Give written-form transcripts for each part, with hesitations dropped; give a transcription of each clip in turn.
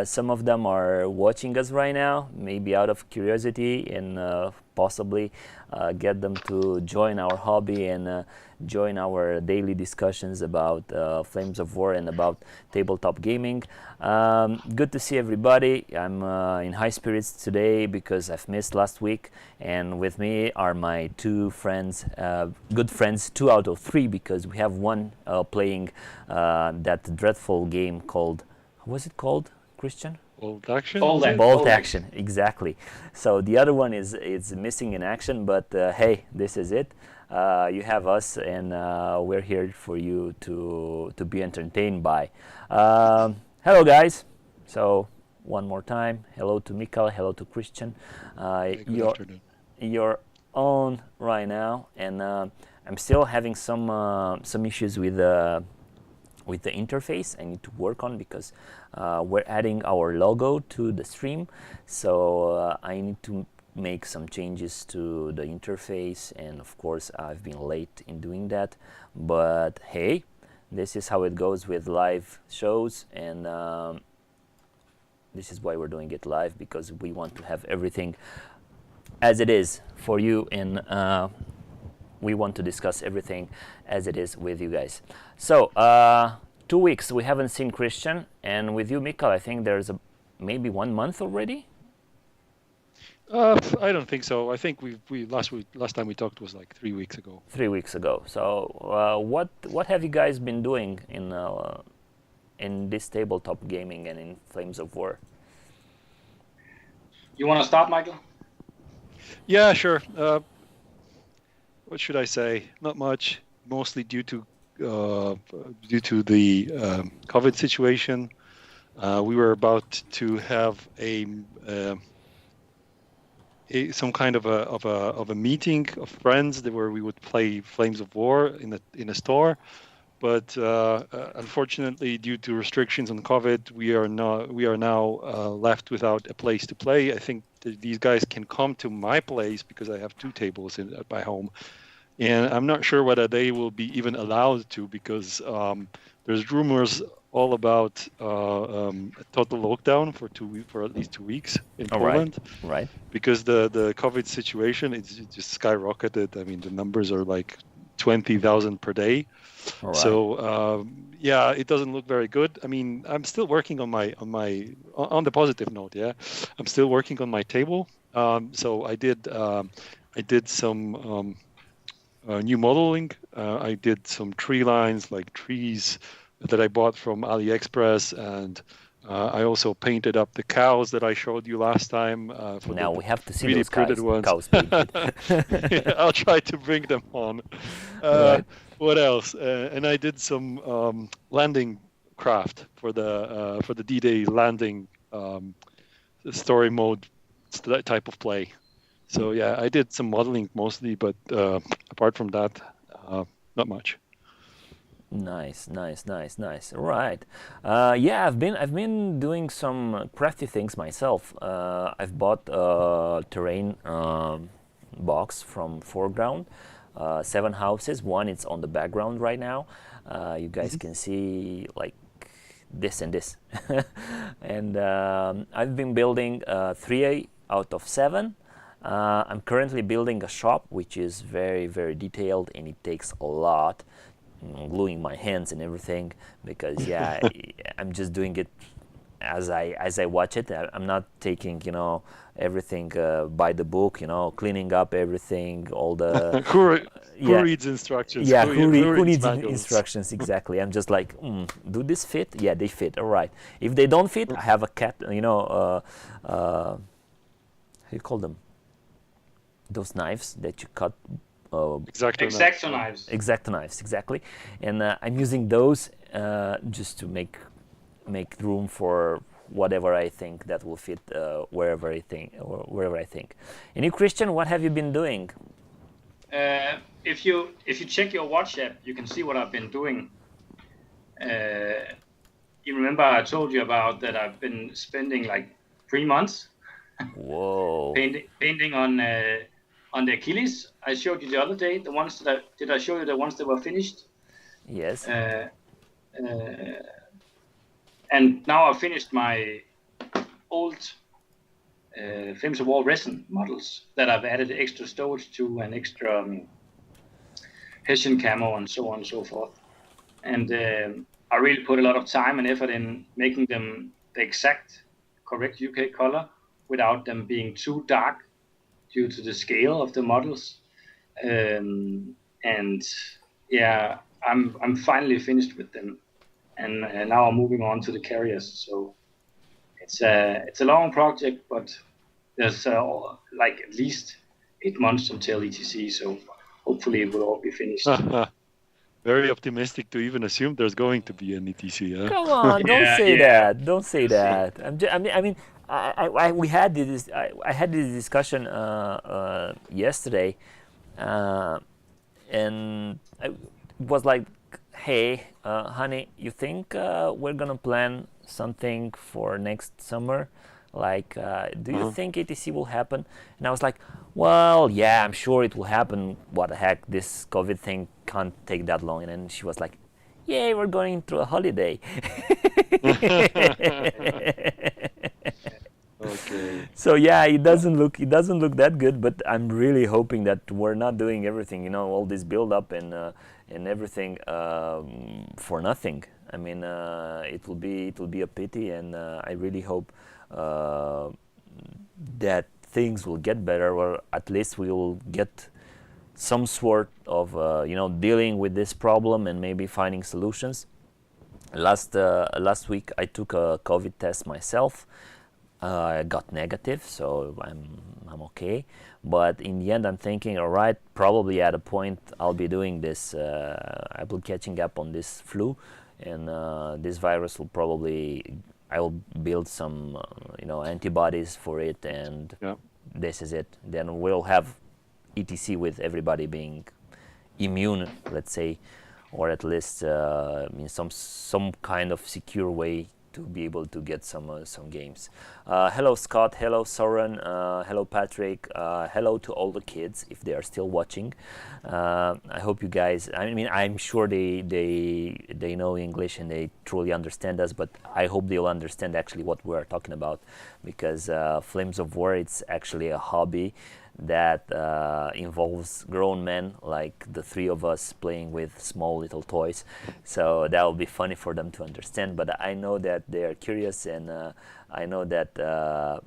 Some of them are watching us right now, maybe out of curiosity, and possibly get them to join our hobby and join our daily discussions about Flames of War and about tabletop gaming. Good to see everybody. I'm in high spirits today because I've missed last week, and with me are my two friends, good friends, 2 out of 3, because we have one playing that dreadful game called, what was it called, Christian? Bolt action, Bold, is it? Bolt bold action, exactly. So the other one is missing in action, but hey, this is it. You have us, and we're here for you to be entertained by. Hello, guys. So one more time, hello to Mikael, hello to Christian. Hey, good You're afternoon. on right now, and I'm still having some issues with the interface I need to work on, because we're adding our logo to the stream, so I need to make some changes to the interface, and of course I've been late in doing that, but hey, this is how it goes with live shows, and this is why we're doing it live, because we want to have everything as it is for you, and we want to discuss everything as it is with you guys. So 2 weeks we haven't seen Christian, and with you, Mikael, I think there's maybe 1 month already. I don't think so. I think we last time we talked was like 3 weeks ago. 3 weeks ago. So what have you guys been doing in this tabletop gaming and in Flames of War? You want to start, Michael? Yeah, sure. What should I say? Not much. Mostly due to the COVID situation. We were about to have some kind of a meeting of friends where we would play Flames of War in a store, but unfortunately, due to restrictions on COVID, we are now left without a place to play. I think these guys can come to my place because I have 2 tables at my home, and I'm not sure whether they will be even allowed to, because there's rumors all about a total lockdown for at least 2 weeks in Poland. Right. Because the COVID situation, it's just skyrocketed. I mean, the numbers are like 20,000 per day. All right. So yeah, it doesn't look very good. I mean, I'm still working on the positive note. Yeah, I'm still working on my table. So I did some new modeling. I did some tree lines, like trees that I bought from AliExpress, and I also painted up the cows that I showed you last time. Now we have to see 3D those printed ones. cows painted. Yeah, I'll try to bring them on. Right. What else? And I did some landing craft for the D-Day landing story mode type of play. So yeah, I did some modeling mostly, but apart from that, not much. Nice. Right. Yeah, I've been doing some crafty things myself. I've bought a terrain box from Foreground, 7 houses. One it's on the background right now. You guys can see like this and this, and I've been building 3 out of 7. I'm currently building a shop, which is very, very detailed, and it takes a lot, gluing my hands and everything, because yeah, I'm just doing it as I watch it. I'm not taking everything by the book, cleaning up everything, all the who reads instructions? yeah, who reads manuals? instructions, exactly. I'm just like, do this fit? Yeah, they fit. All right. If they don't fit, I have a cat. How you call them? Those knives that you cut. Exacto knives. Exacto knives, exactly. And I'm using those just to make room for whatever I think that will fit wherever I think. And you, Christian, what have you been doing? If you check your watch app, you can see what I've been doing. You remember I told you about that I've been spending like 3 months Whoa. painting on the Achilles. I showed you the other day the ones did I show you the ones that were finished? Yes. And now I've finished my old Flames of War resin models that I've added extra stowage to and extra Hessian camo and so on and so forth. And I really put a lot of time and effort in making them the exact correct UK color without them being too dark due to the scale of the models. And yeah, I'm finally finished with them, and now I'm moving on to the carriers. So it's a long project, but there's like at least 8 months until ETC. So hopefully it will all be finished. Very optimistic to even assume there's going to be an ETC. Huh? Come on, don't Yeah, say yeah. that. Don't say that. We had this. I had this discussion yesterday, and I was like, "Hey, honey, you think we're gonna plan something for next summer? Like, do you think ETC will happen?" And I was like, "Well, yeah, I'm sure it will happen. What the heck? This COVID thing can't take that long." And then she was like, "Yeah, we're going through a holiday." Okay. So yeah, it doesn't look that good, but I'm really hoping that we're not doing everything, all this build up and everything for nothing. I mean, it will be a pity, and I really hope that things will get better, or at least we will get some sort of dealing with this problem and maybe finding solutions. Last week I took a COVID test myself. I got negative, so I'm okay. But in the end, I'm thinking, all right, probably at a point I'll be doing this. I'll be catching up on this flu, and this virus will probably. I will build some, antibodies for it, and Yeah. this is it. Then we'll have ETC with everybody being immune, let's say, or at least in some kind of secure way to be able to get some games. Hello Scott, hello Soren, hello Patrick, hello to all the kids if they are still watching. I hope you guys. I mean, I'm sure they know English and they truly understand us, but I hope they'll understand actually what we're talking about, because Flames of War, it's actually a hobby that involves grown men like the three of us playing with small little toys. So that will be funny for them to understand, but I know that they are curious, and I know that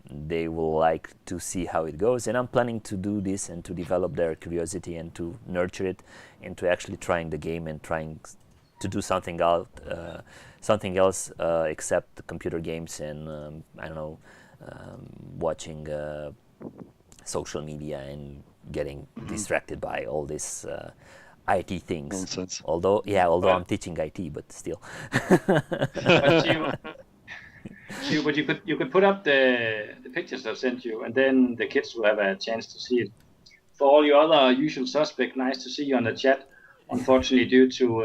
they will like to see how it goes, and I'm planning to do this and to develop their curiosity and to nurture it into actually trying the game and trying to do something else except computer games and I don't know, watching social media and getting distracted by all this IT things. Nonsense. Although I'm teaching IT, but still. But you could put up the pictures I've sent you, and then the kids will have a chance to see it. For all your other usual suspect, nice to see you on the chat. Unfortunately, due to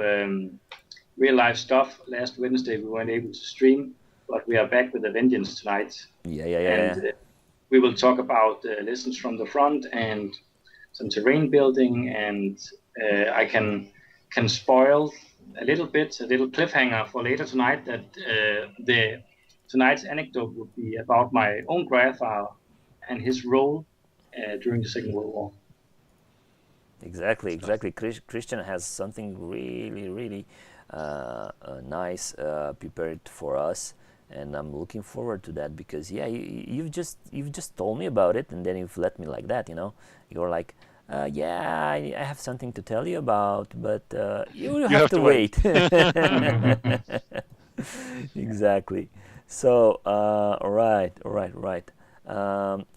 real life stuff, last Wednesday we weren't able to stream, but we are back with a vengeance tonight. Yeah. And we will talk about lessons from the front and some terrain building, and I can spoil a little cliffhanger for later tonight, that tonight's anecdote would be about my own grandfather and his role during the Second World War. Exactly. Christian has something really nice prepared for us, and I'm looking forward to that, because you've just told me about it, and then you've let me like that. You're like, I have something to tell you about, but you have to wait. Exactly. So all right.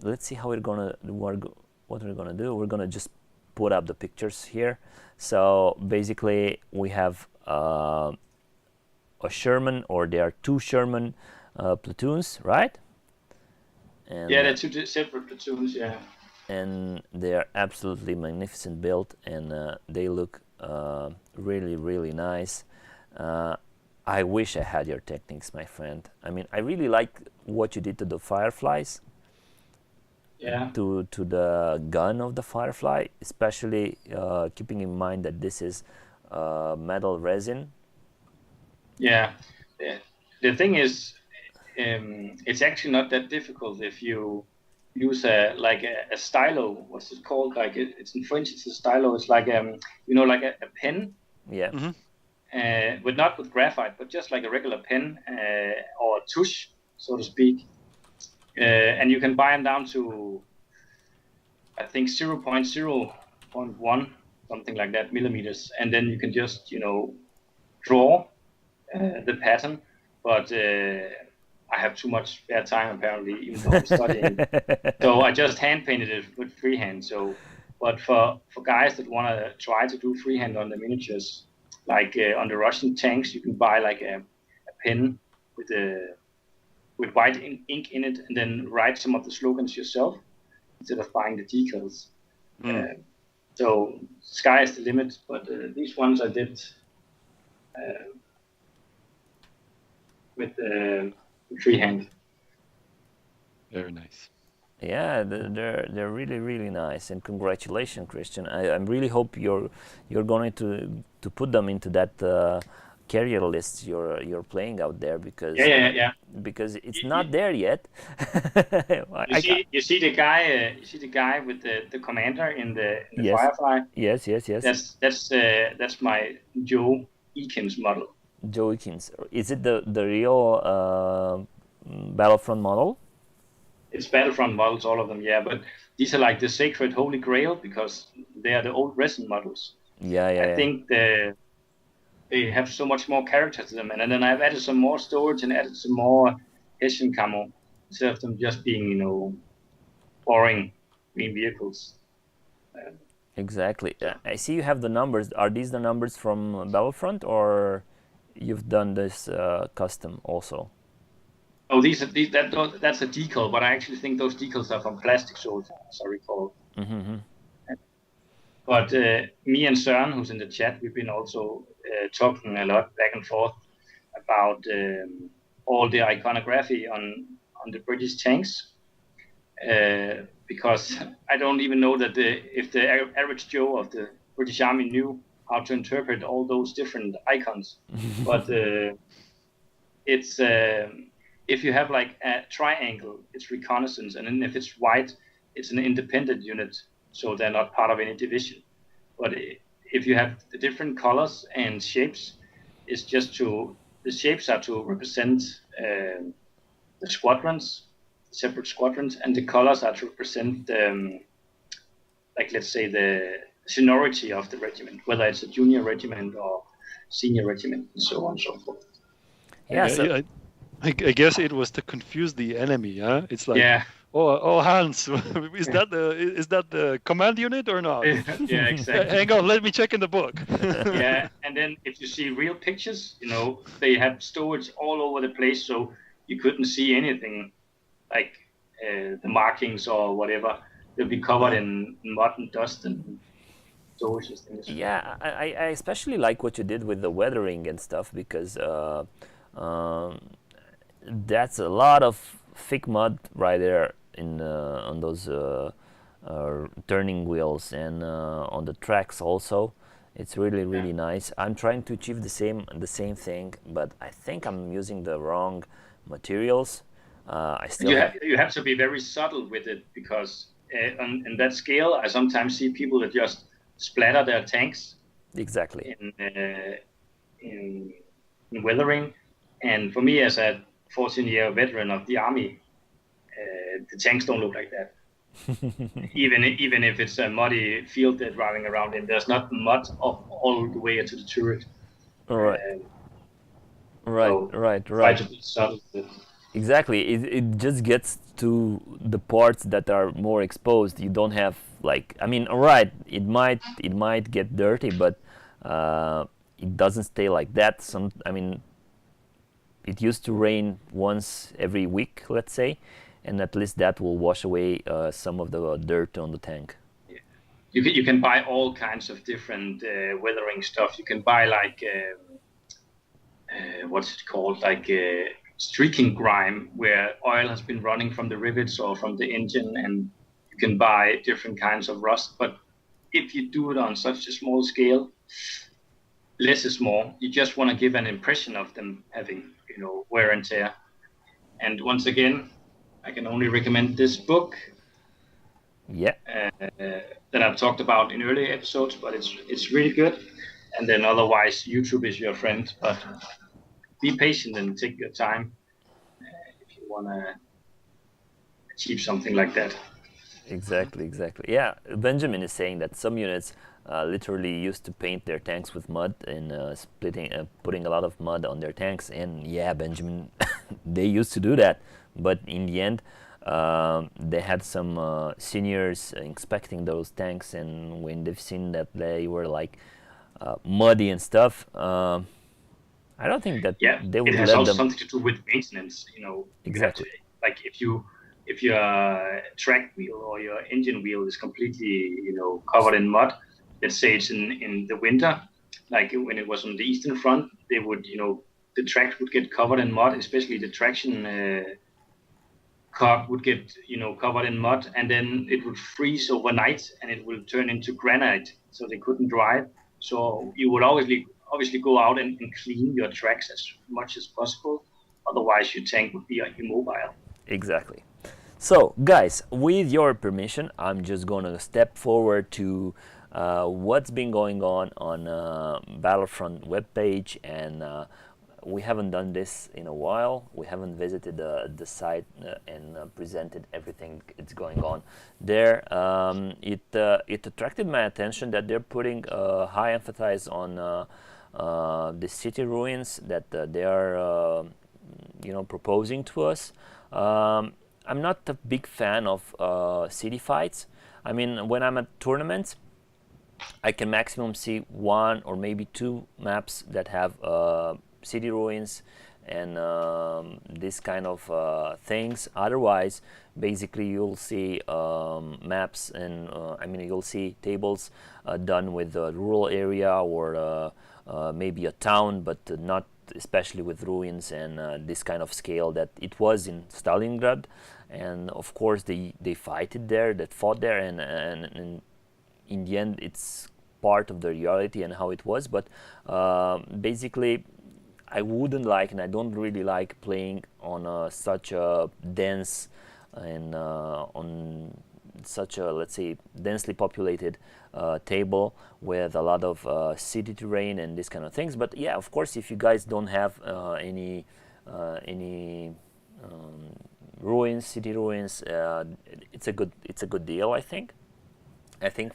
Let's see how what we're gonna do. We're gonna just put up the pictures here. So basically we have a Sherman, or there are two Sherman platoons, right? And, yeah, they're two separate platoons, yeah. And they are absolutely magnificent built, and they look really nice. I wish I had your techniques, my friend. I mean, I really like what you did to the Fireflies. Yeah. To the gun of the Firefly, especially keeping in mind that this is metal resin. Yeah. the thing is, it's actually not that difficult if you use a stylo. What's it called? Like it's in French. It's a stylo. It's like like a pen. Yeah. But not with graphite, but just like a regular pen or a touche, so to speak. And you can buy them down to, I think, 0.0.1, something like that, millimeters. And then you can just, draw the pattern. But I have too much spare time, apparently, even though I'm studying. So I just hand painted it with freehand. But for guys that want to try to do freehand on the miniatures, like on the Russian tanks, you can buy like a pen with white ink in it, and then write some of the slogans yourself instead of buying the decals. So sky is the limit. But these ones I did with freehand. Very nice. Yeah, they're really, really nice, and congratulations, Christian. I really hope you're going to put them into that carrier list you're playing out there, because because it's not there yet. You see the guy with the commander in the Yes. Firefly. Yes. That's my Joe Eakins model. Joe Eakins. Is it the real Battlefront model? It's Battlefront models, all of them, yeah. But these are like the sacred holy grail because they are the old resin models. I think they have so much more character to them. And then I've added some more storage and added some more Hessian camo instead of them just being, boring green vehicles. Exactly. I see you have the numbers. Are these the numbers from Battlefront, or you've done this custom also? Oh, that's a decal, but I actually think those decals are from plastic soldiers, as I recall. But me and Søren, who's in the chat, we've been also talking a lot back and forth about all the iconography on the British tanks, because I don't even know that if the average Joe of the British Army knew how to interpret all those different icons. But it's if you have like a triangle, it's reconnaissance, and then if it's white, it's an independent unit, so they're not part of any division. But if you have the different colors and shapes, it's just the shapes are to represent the squadrons, separate squadrons, and the colors are to represent like, let's say, the seniority of the regiment, whether it's a junior regiment or senior regiment, and so on and so forth. I guess it was to confuse the enemy. Huh? It's like, oh Hans, is that the command unit or not? Yeah, exactly. Hang on, let me check in the book. Yeah, and then if you see real pictures, they have storage all over the place, so you couldn't see anything, like the markings or whatever. They'll be covered in mud and dust and storage and things. Yeah, I especially like what you did with the weathering and stuff, because that's a lot of thick mud right there on those turning wheels and on the tracks also. It's really nice. I'm trying to achieve the same thing, but I think I'm using the wrong materials. You have to be very subtle with it, because on that scale, I sometimes see people that just splatter their tanks. Exactly. In weathering, and for me as a 14-year veteran of the army, the tanks don't look like that. even if it's a muddy field they're driving around in, there's not mud all the way to the turret. Right. Exactly. It just gets to the parts that are more exposed. You don't have it might get dirty, but it doesn't stay like that. It used to rain once every week, let's say, and at least that will wash away some of the dirt on the tank. Yeah. You can buy all kinds of different weathering stuff. You can buy like what's it called, like streaking grime, where oil has been running from the rivets or from the engine, and you can buy different kinds of rust. But if you do it on such a small scale, less is more. You just want to give an impression of them having wear and tear. And once again, I can only recommend this book Yeah, that I've talked about in earlier episodes, but it's really good. And then otherwise, YouTube is your friend, but be patient and take your time if you want to achieve something like that. exactly. Yeah, Benjamin is saying that some units literally used to paint their tanks with mud and putting a lot of mud on their tanks. And yeah, Benjamin, they used to do that. But in the end, they had some seniors inspecting those tanks, and when they've seen that they were like muddy and stuff, I don't think that Yeah, they it would has let also them. something to do with maintenance. You have to, Exactly. like, if your track wheel or your engine wheel is completely covered in mud, let's say it's in the winter, like when it was on the Eastern Front, they would the tracks would get covered in mud, especially the traction cog would get covered in mud, and then it would freeze overnight and it will turn into granite, so they couldn't drive. So you would obviously go out and clean your tracks as much as possible, otherwise your tank would be immobile. Exactly. So, guys, with your permission, I'm just going to step forward to what's been going on Battlefront webpage, and we haven't done this in a while. We haven't visited the site and presented everything that's going on there. It attracted my attention that they're putting high emphasis on the city ruins that they are proposing to us. I'm not a big fan of city fights. I mean, when I'm at tournaments, I can maximum see one or maybe two maps that have city ruins and this kind of things. Otherwise, basically, you'll see maps and you'll see tables done with a rural area or maybe a town, but not especially with ruins and this kind of scale that it was in Stalingrad. And of course they fought there, and in the end it's part of the reality and how it was. But basically I wouldn't like, and I don't really like playing on such a dense and on such a, let's say, densely populated table with a lot of city terrain and this kind of things. But yeah, of course, if you guys don't have any city ruins, it's a good deal, I think. I think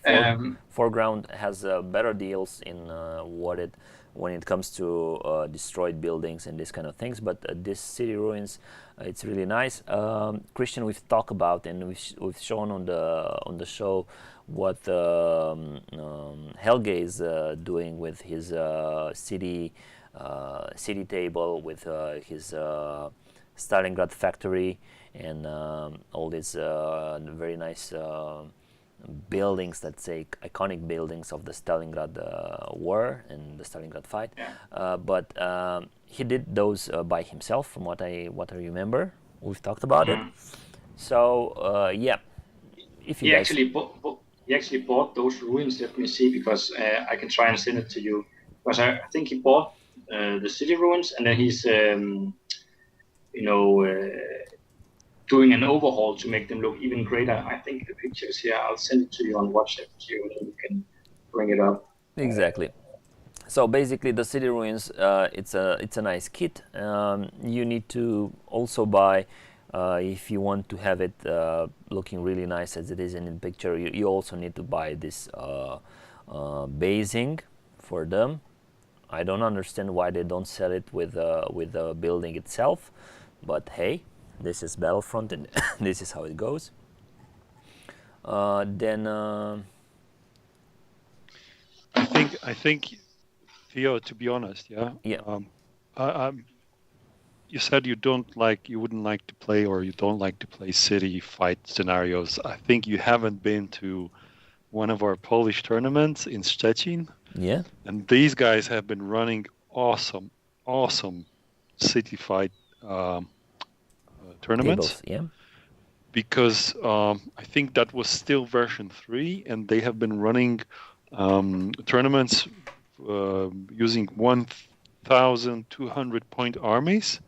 Foreground has better deals in when it comes to destroyed buildings and this kind of things. But this city ruins, it's really nice. Christian, we've talked about and we've shown on the show what Helge is doing with his city table, with his Stalingrad factory, and all these very nice buildings, let's say iconic buildings of the Stalingrad war and the Stalingrad fight. Yeah. But he did those by himself, from what I remember. We've talked about it. So yeah, if you He guys actually bought those ruins. Let me see, because I can try and send it to you. Because I think he bought the city ruins, and then he's doing an overhaul to make them look even greater. I think the pictures here, I'll send it to you on WhatsApp to you, and then you can bring it up. exactly. So basically, the city ruins, it's a nice kit. You need to also buy, if you want to have it looking really nice as it is in the picture. You also need to buy this basing for them. I don't understand why they don't sell it with the building itself, but hey, this is Battlefront, and this is how it goes. Then I think, Theo, to be honest, yeah. Yeah. You said you wouldn't like to play, or you don't like to play city fight scenarios. I think you haven't been to one of our Polish tournaments in Szczecin. Yeah. And these guys have been running awesome city fight tournaments. Tables, yeah. Because I think that was still version 3, and they have been running tournaments using 1,200 point armies.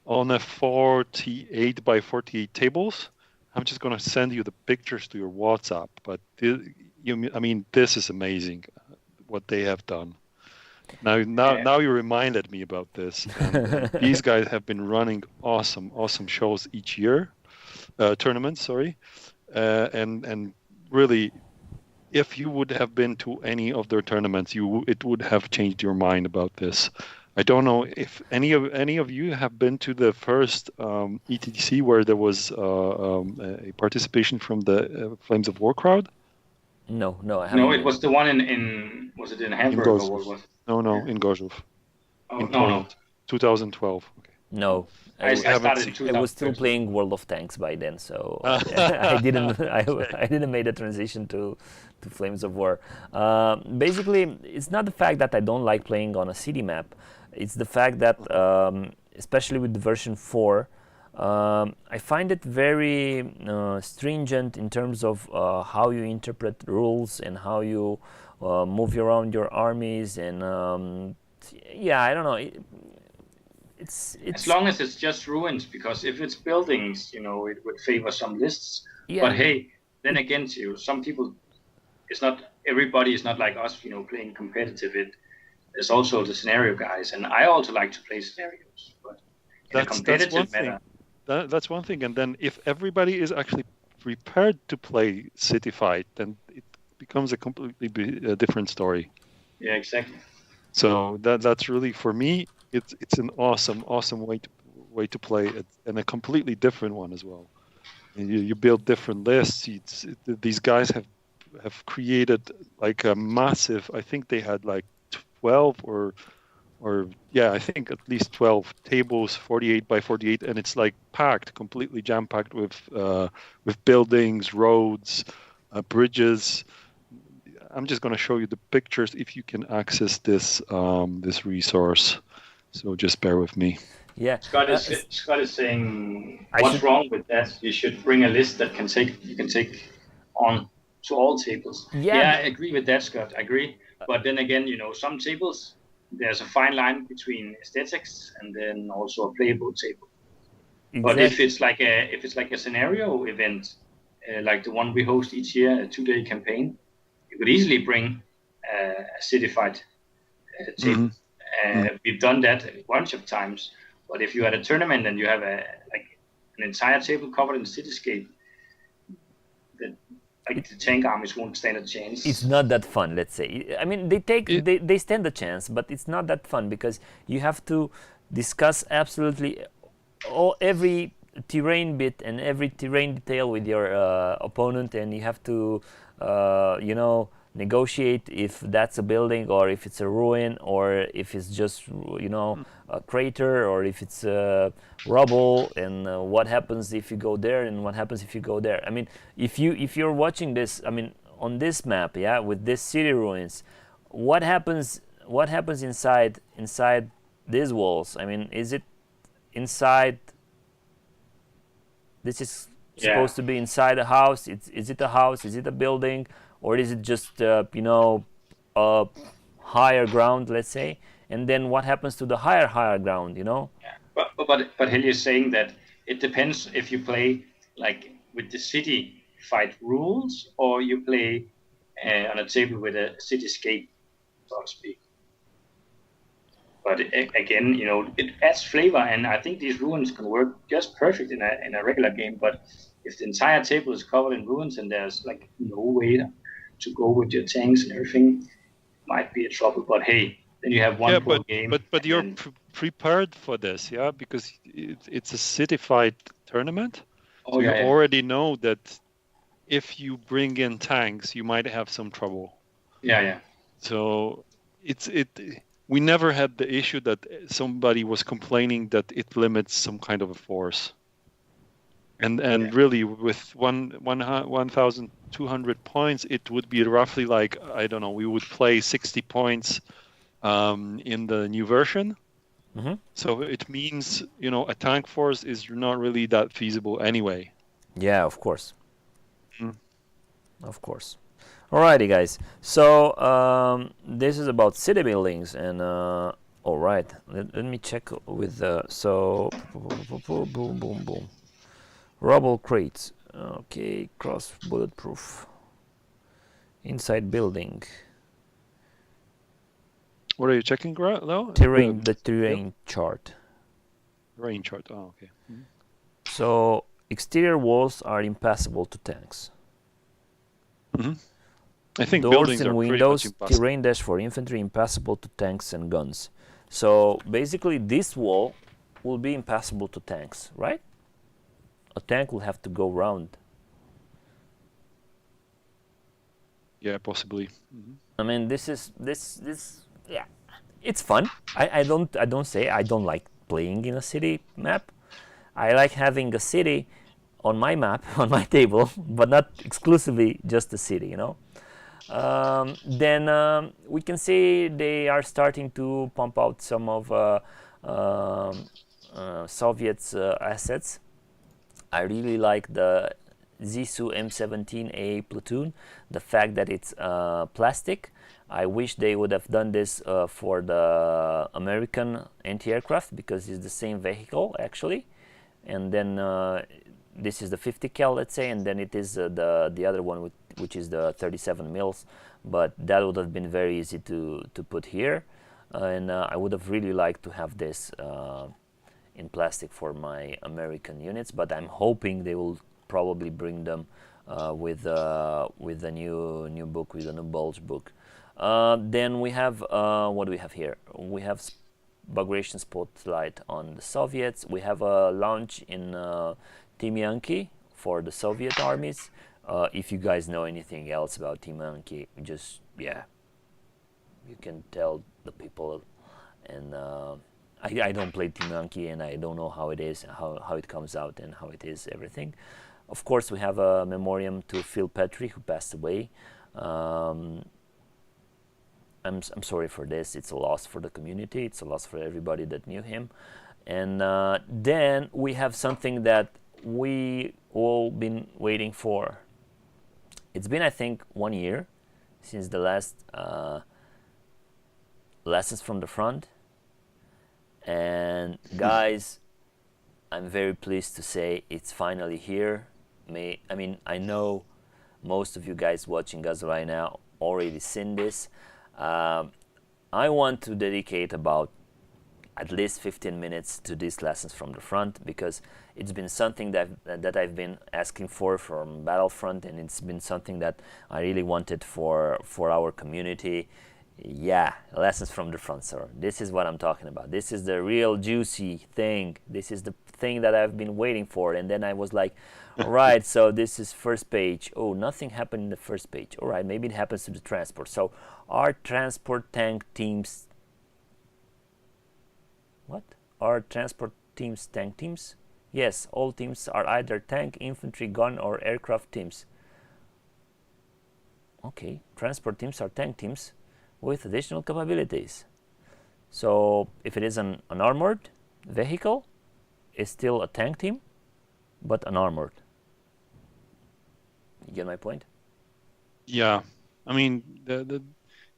on a 48 by 48 tables. I'm just going to send you the pictures to your WhatsApp. But I mean, this is amazing what they have done. Now you reminded me about this. And these guys have been running awesome shows each year, tournaments. Sorry, and really, if you would have been to any of their tournaments, it would have changed your mind about this. I don't know if any of you have been to the first ETC where there was a participation from the Flames of War crowd. No, I haven't. No, it was the one in was it in Hamburg or what was it? No, in Gorzów. Oh, in no, Poland, 2012. Okay. No. I started in 2000. I was still playing World of Tanks by then, so I didn't make the transition to Flames of War. Basically, it's not the fact that I don't like playing on a city map. It's the fact that, especially with the version 4, I find it very stringent in terms of how you interpret rules and how you move around your armies, and yeah, I don't know. It's as long as it's just ruins, because if it's buildings, it would favor some lists. Yeah. But hey, then again, some people, everybody is not like us, playing competitive. There's also the scenario guys, and I also like to play scenarios. But in a competitive matter, that's one thing. And then if everybody is actually prepared to play City Fight, then it becomes a completely different story. Yeah, exactly. So that's really, for me, it's an awesome way to play it, and a completely different one as well. And you build different lists. These guys have created like a massive. I think they had like 12 or I think at least 12 tables, 48 by 48, and it's like completely jam packed with buildings, roads, bridges. I'm just going to show you the pictures if you can access this resource. So just bear with me. Yeah. Scott is saying, what's wrong with that? You should bring a list that you can take on to all tables. Yeah, I agree with that, Scott. I agree. But then again, some tables, there's a fine line between aesthetics and then also a playable table. Exactly. But if it's like a scenario event, like the one we host each year, a 2-day campaign, you could easily bring a city fight table. Mm-hmm. We've done that a bunch of times. But if you had a tournament and you have an entire table covered in cityscape, the tank armies won't stand a chance. It's not that fun, let's say. I mean, they stand a chance, but it's not that fun because you have to discuss absolutely every terrain bit and every terrain detail with your opponent, and you have to, negotiate if that's a building or if it's a ruin or if it's just a crater or if it's rubble, and what happens if you go there and what happens if you go there. I mean, if you're watching this, I mean, on this map, yeah, with this city ruins, what happens inside these walls? I mean, is it inside? This is supposed to be inside a house. Is it a house? Is it a building? Or is it just higher ground, let's say? And then what happens to the higher ground, Yeah, but Helge is saying that it depends if you play like with the city fight rules or you play on a table with a cityscape, so to speak. But again, it adds flavor, and I think these ruins can work just perfect in a regular game. But if the entire table is covered in ruins and there's like no way to go with your tanks and everything, might be a trouble. But hey, then you have one poor game. But you're prepared for this, yeah, because it's a city fight tournament. So you already know that if you bring in tanks, you might have some trouble. Yeah. So we never had the issue that somebody was complaining that it limits some kind of a force. And really, with 1,200 points, it would be roughly like, I don't know, we would play 60 points in the new version. Mm-hmm. So it means, a tank force is not really that feasible anyway. Yeah, of course. Mm. Of course. Alrighty, guys. So this is about city buildings, and All right, let me check with so boom, boom, boom, boom. Rubble crates. Okay, cross bulletproof. Inside building. What are you checking, though? Terrain, the terrain chart. Terrain chart. Oh, okay. So exterior walls are impassable to tanks. I think Doors buildings and are pretty much windows, impossible. terrain dash for infantry, impassable to tanks and guns. So basically this wall will be impassable to tanks, right? A tank will have to go round. Yeah, possibly. I mean, this yeah, it's fun. I don't say I don't like playing in a city map. I like having a city on my map, on my table, but not exclusively just a city, you know. Then we can see they are starting to pump out some of Soviet's assets. I really like the Zisu M17A platoon, the fact that it's plastic. I wish they would have done this for the American anti-aircraft because it's the same vehicle actually. And then this is the 50 cal, let's say, and then it is the other one which is the 37 mils. But that would have been very easy to put here, and I would have really liked to have this in plastic for my American units. But I'm hoping they will probably bring them with the new book, with the new bulge book. Then we have what do we have here? We have Bagration spotlight on the Soviets. We have a launch in Timyanki for the Soviet armies. If you guys know anything else about Timyanki, just yeah, you can tell the people. And I don't play Timyanki, and I don't know how it is, how it comes out, and how it is everything. Of course, we have a memoriam to Phil Petrie, who passed away. I'm sorry for this. It's a loss for the community. It's a loss for everybody that knew him. And then we have something that we all been waiting for. It's been, I think, 1 year since the last lessons from the front. And guys, I'm very pleased to say it's finally here. I know most of you guys watching us right now already seen this. I want to dedicate about at least 15 minutes to these lessons from the front, because it's been something that I've been asking for from Battlefront, and it's been something that I really wanted for our community. Yeah, lessons from the front, sir. This is what I'm talking about. This is the real juicy thing. This is the thing that I've been waiting for. And then I was like, all right, so this is first page. Oh, nothing happened in the first page. All right, maybe it happens to the transport. So are transport tank teams... What? Are transport teams tank teams? Yes, all teams are either tank, infantry, gun, or aircraft teams. Okay, transport teams are tank teams with additional capabilities. So if it is an unarmored vehicle, it's still a tank team, but unarmored. You get my point? Yeah, I mean,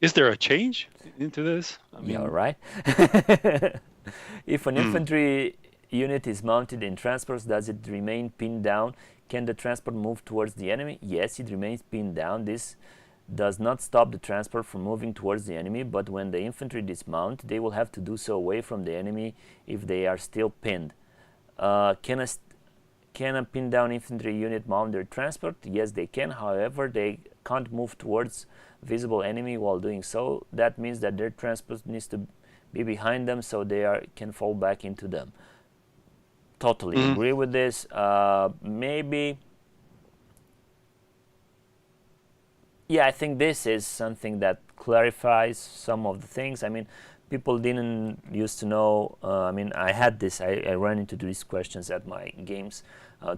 is there a change into this? Yeah, right. If an infantry unit is mounted in transports, does it remain pinned down? Can the transport move towards the enemy? Yes, it remains pinned down. This does not stop the transport from moving towards the enemy, but when the infantry dismount, they will have to do so away from the enemy if they are still pinned. Can a pinned down infantry unit mount their transport? Yes, they can. However, they can't move towards visible enemy while doing so. That means that their transport needs to be behind them, so they can fall back into them. Totally agree with this. Maybe... Yeah, I think this is something that clarifies some of the things. I mean, people didn't used to know. I had this. I ran into these questions at my games.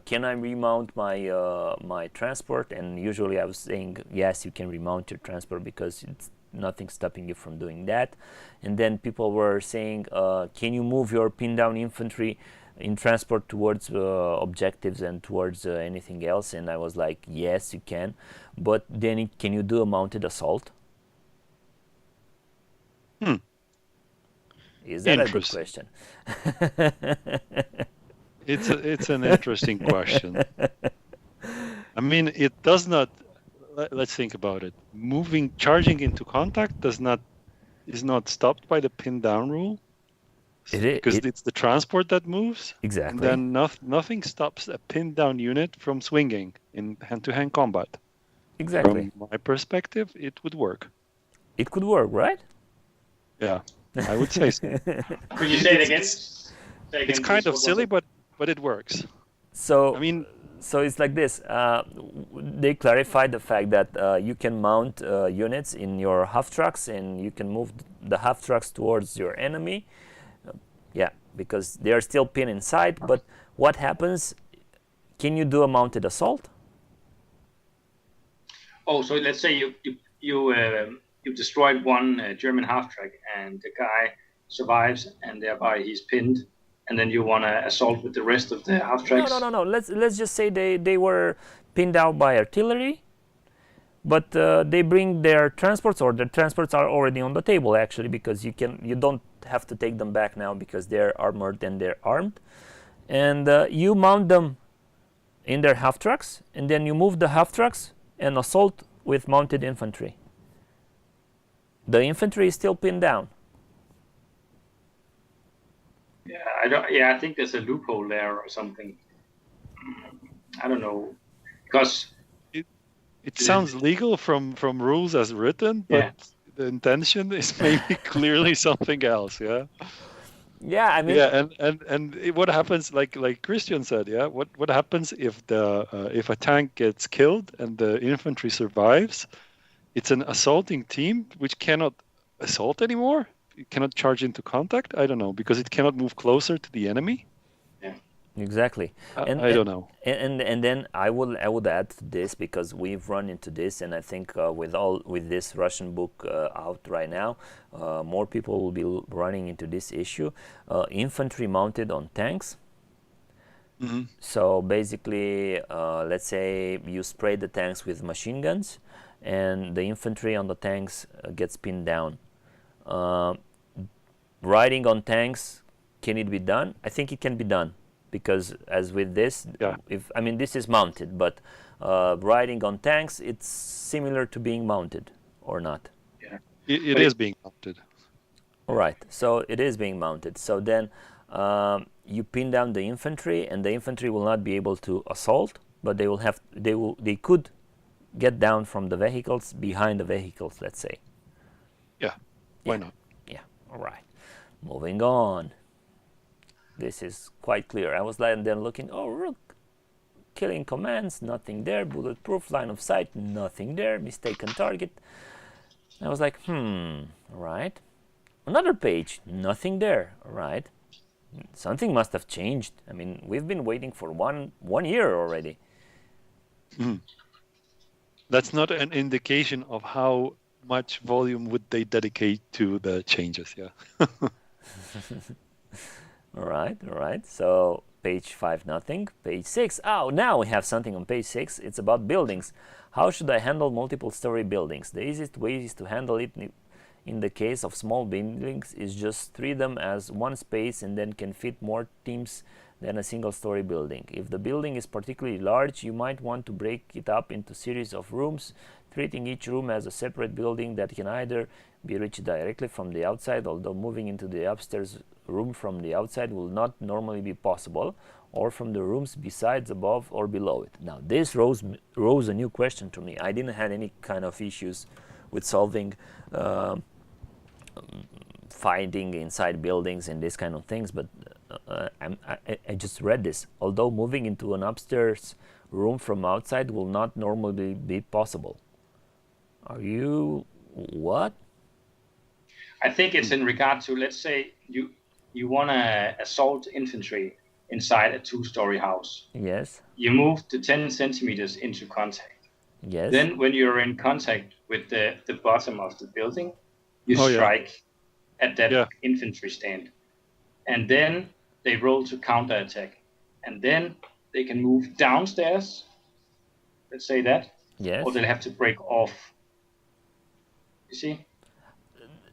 Can I remount my transport? And usually I was saying, yes, you can remount your transport because it's nothing stopping you from doing that. And then people were saying, can you move your pinned down infantry in transport towards objectives and towards anything else? And I was like, yes, you can. But then can you do a mounted assault? Is that a good Interesting. question? It's an interesting question. I mean, it does not. Let's think about it. Charging into contact is not stopped by the pin down rule, because it's the transport that moves. Exactly. And then nothing stops a pin down unit from swinging in hand-to-hand combat. Exactly. From my perspective, it would work. It could work, right? Yeah, I would say so. Could you say it again? It's kind of silly, but it works. So I mean, so it's like this. They clarified the fact that you can mount units in your half trucks, and you can move the half trucks towards your enemy. Yeah, because they are still pinned inside. But what happens? Can you do a mounted assault? Oh, so let's say you destroyed one German half track, and the guy survives, and thereby he's pinned, and then you want to assault with the rest of the half tracks. No. Let's just say they were pinned out by artillery, but they bring their transports, or their transports are already on the table actually, because you don't have to take them back now because they're armored and they're armed, and you mount them in their half trucks, and then you move the half trucks and assault with mounted infantry. The infantry is still pinned down. Yeah, I think there's a loophole there or something. I don't know, because it sounds legal from rules as written, but the intention is maybe clearly something else. Yeah. Yeah, I mean. Yeah, and what happens, like Christian said, yeah, what happens if if a tank gets killed and the infantry survives? It's an assaulting team which cannot assault anymore. It cannot charge into contact. I don't know, because it cannot move closer to the enemy. Yeah, exactly. I don't know. And then I would add to this, because we've run into this, and I think with this Russian book out right now, more people will be running into this issue. Infantry mounted on tanks. Mm-hmm. So basically, let's say you spray the tanks with machine guns, and the infantry on the tanks gets pinned down. Riding on tanks, can it be done? I think it can be done, because as with this, this is mounted, but riding on tanks, it's similar to being mounted, or not? Yeah, it is being mounted. All right, so it is being mounted. So then you pin down the infantry, and the infantry will not be able to assault, but they could get down from the vehicles, behind the vehicles, let's say. Yeah, why not? Yeah, all right. Moving on. This is quite clear. I was then looking, oh, look, killing commands, nothing there. Bulletproof, line of sight, nothing there. Mistaken target. I was like, all right. Another page, nothing there, all right. Something must have changed. I mean, we've been waiting for one year already. That's not an indication of how much volume would they dedicate to the changes, yeah. All right. So page 5, nothing. Page 6. Oh, now we have something on page 6. It's about buildings. How should I handle multiple story buildings? The easiest way is to handle it in the case of small buildings is just treat them as one space, and then can fit more teams than a single story building. If the building is particularly large, you might want to break it up into series of rooms, treating each room as a separate building that can either be reached directly from the outside, although moving into the upstairs room from the outside will not normally be possible, or from the rooms besides, above or below it. Now this rose a new question to me. I didn't have any kind of issues with solving finding inside buildings and this kind of things, but I just read this. Although moving into an upstairs room from outside will not normally be possible. Are you what? I think it's in regard to, let's say you want to assault infantry inside a 2-story house. Yes. You move to 10 centimeters into contact. Yes. Then when you're in contact with the bottom of the building, you strike at that infantry stand. And then they roll to counterattack. And then they can move downstairs, let's say that. Yes. Or they'll have to break off. You see?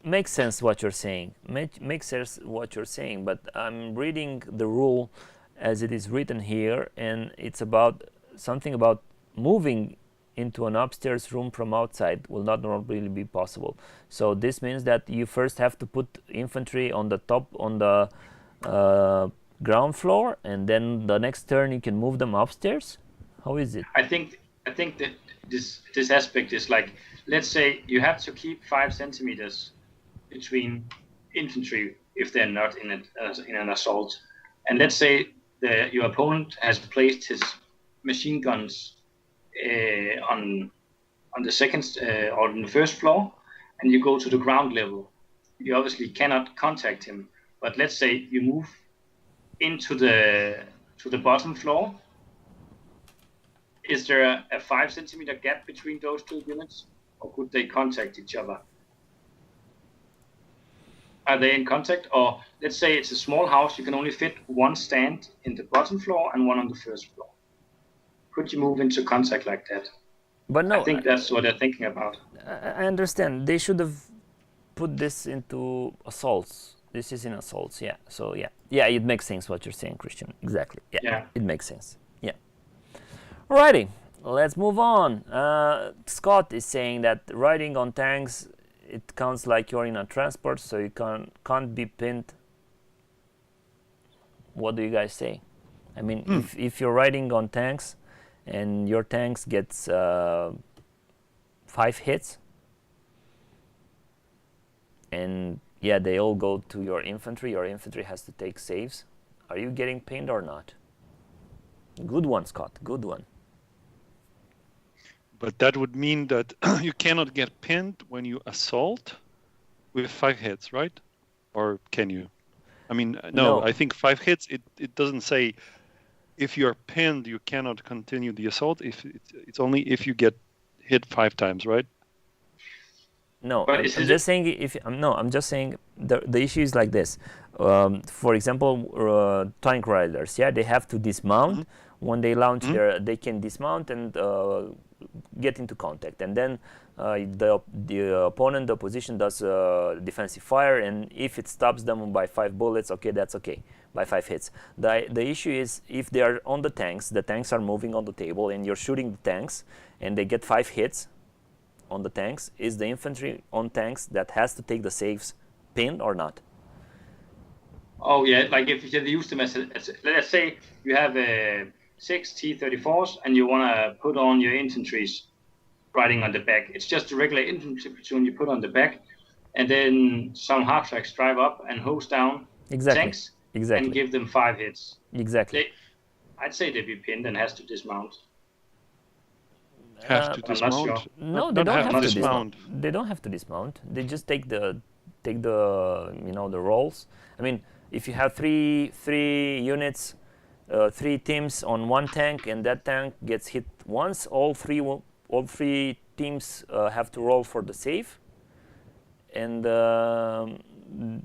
makes sense what you're saying. Makes sense what you're saying. But I'm reading the rule as it is written here, and it's about something about moving into an upstairs room from outside will not really be possible. So this means that you first have to put infantry on the top, on the ground floor, and then the next turn you can move them upstairs. How is it? I think that this aspect is like, let's say you have to keep 5 centimeters between infantry if they're not in an assault, and let's say your opponent has placed his machine guns on the second or on the first floor, and you go to the ground level. You obviously cannot contact him, but let's say you move into the bottom floor. Is there a 5 centimeter gap between those two units, or could they contact each other? Are they in contact? Or let's say it's a small house, you can only fit one stand in the bottom floor and one on the first floor. Could you move into contact like that? But no, I think that's what they're thinking about. I understand. They should have put this into assaults. This is in assaults, yeah. So yeah, it makes sense what you're saying, Christian. Exactly. Yeah. It makes sense. Yeah. Alrighty, let's move on. Scott is saying that riding on tanks, it counts like you're in a transport, so you can't be pinned. What do you guys say? I mean, if you're riding on tanks and your tanks gets 5 hits, and yeah, they all go to your infantry has to take saves. Are you getting pinned or not? Good one, Scott, good one. But that would mean that you cannot get pinned when you assault with 5 hits, right? Or can you? I mean, no. I think 5 hits, it doesn't say if you're pinned, you cannot continue the assault. If it's only if you get hit 5 times, right? No, I'm just saying I'm just saying the issue is like this. For example, tank riders, yeah, they have to dismount. When they launch they can dismount and get into contact, and then the opponent, the opposition does defensive fire, and if it stops them by 5 bullets, okay, that's okay, by 5 hits. The issue is if they are on the tanks are moving on the table, and you're shooting the tanks, and they get 5 hits on the tanks, is the infantry on tanks that has to take the saves pinned or not? Oh yeah, like if you use them as let's say you have 6 T-34s and you want to put on your infantries riding on the back. It's just a regular infantry platoon you put on the back, and then some half tracks drive up and hose down tanks and give them 5 hits. Exactly. I'd say they'd be pinned and has to dismount. Have to dismount? I'm not sure. No, they don't have to dismount. They don't have to dismount. They just take the the rolls. I mean, if you have three units, 3 teams on one tank, and that tank gets hit once, all three teams have to roll for the save, and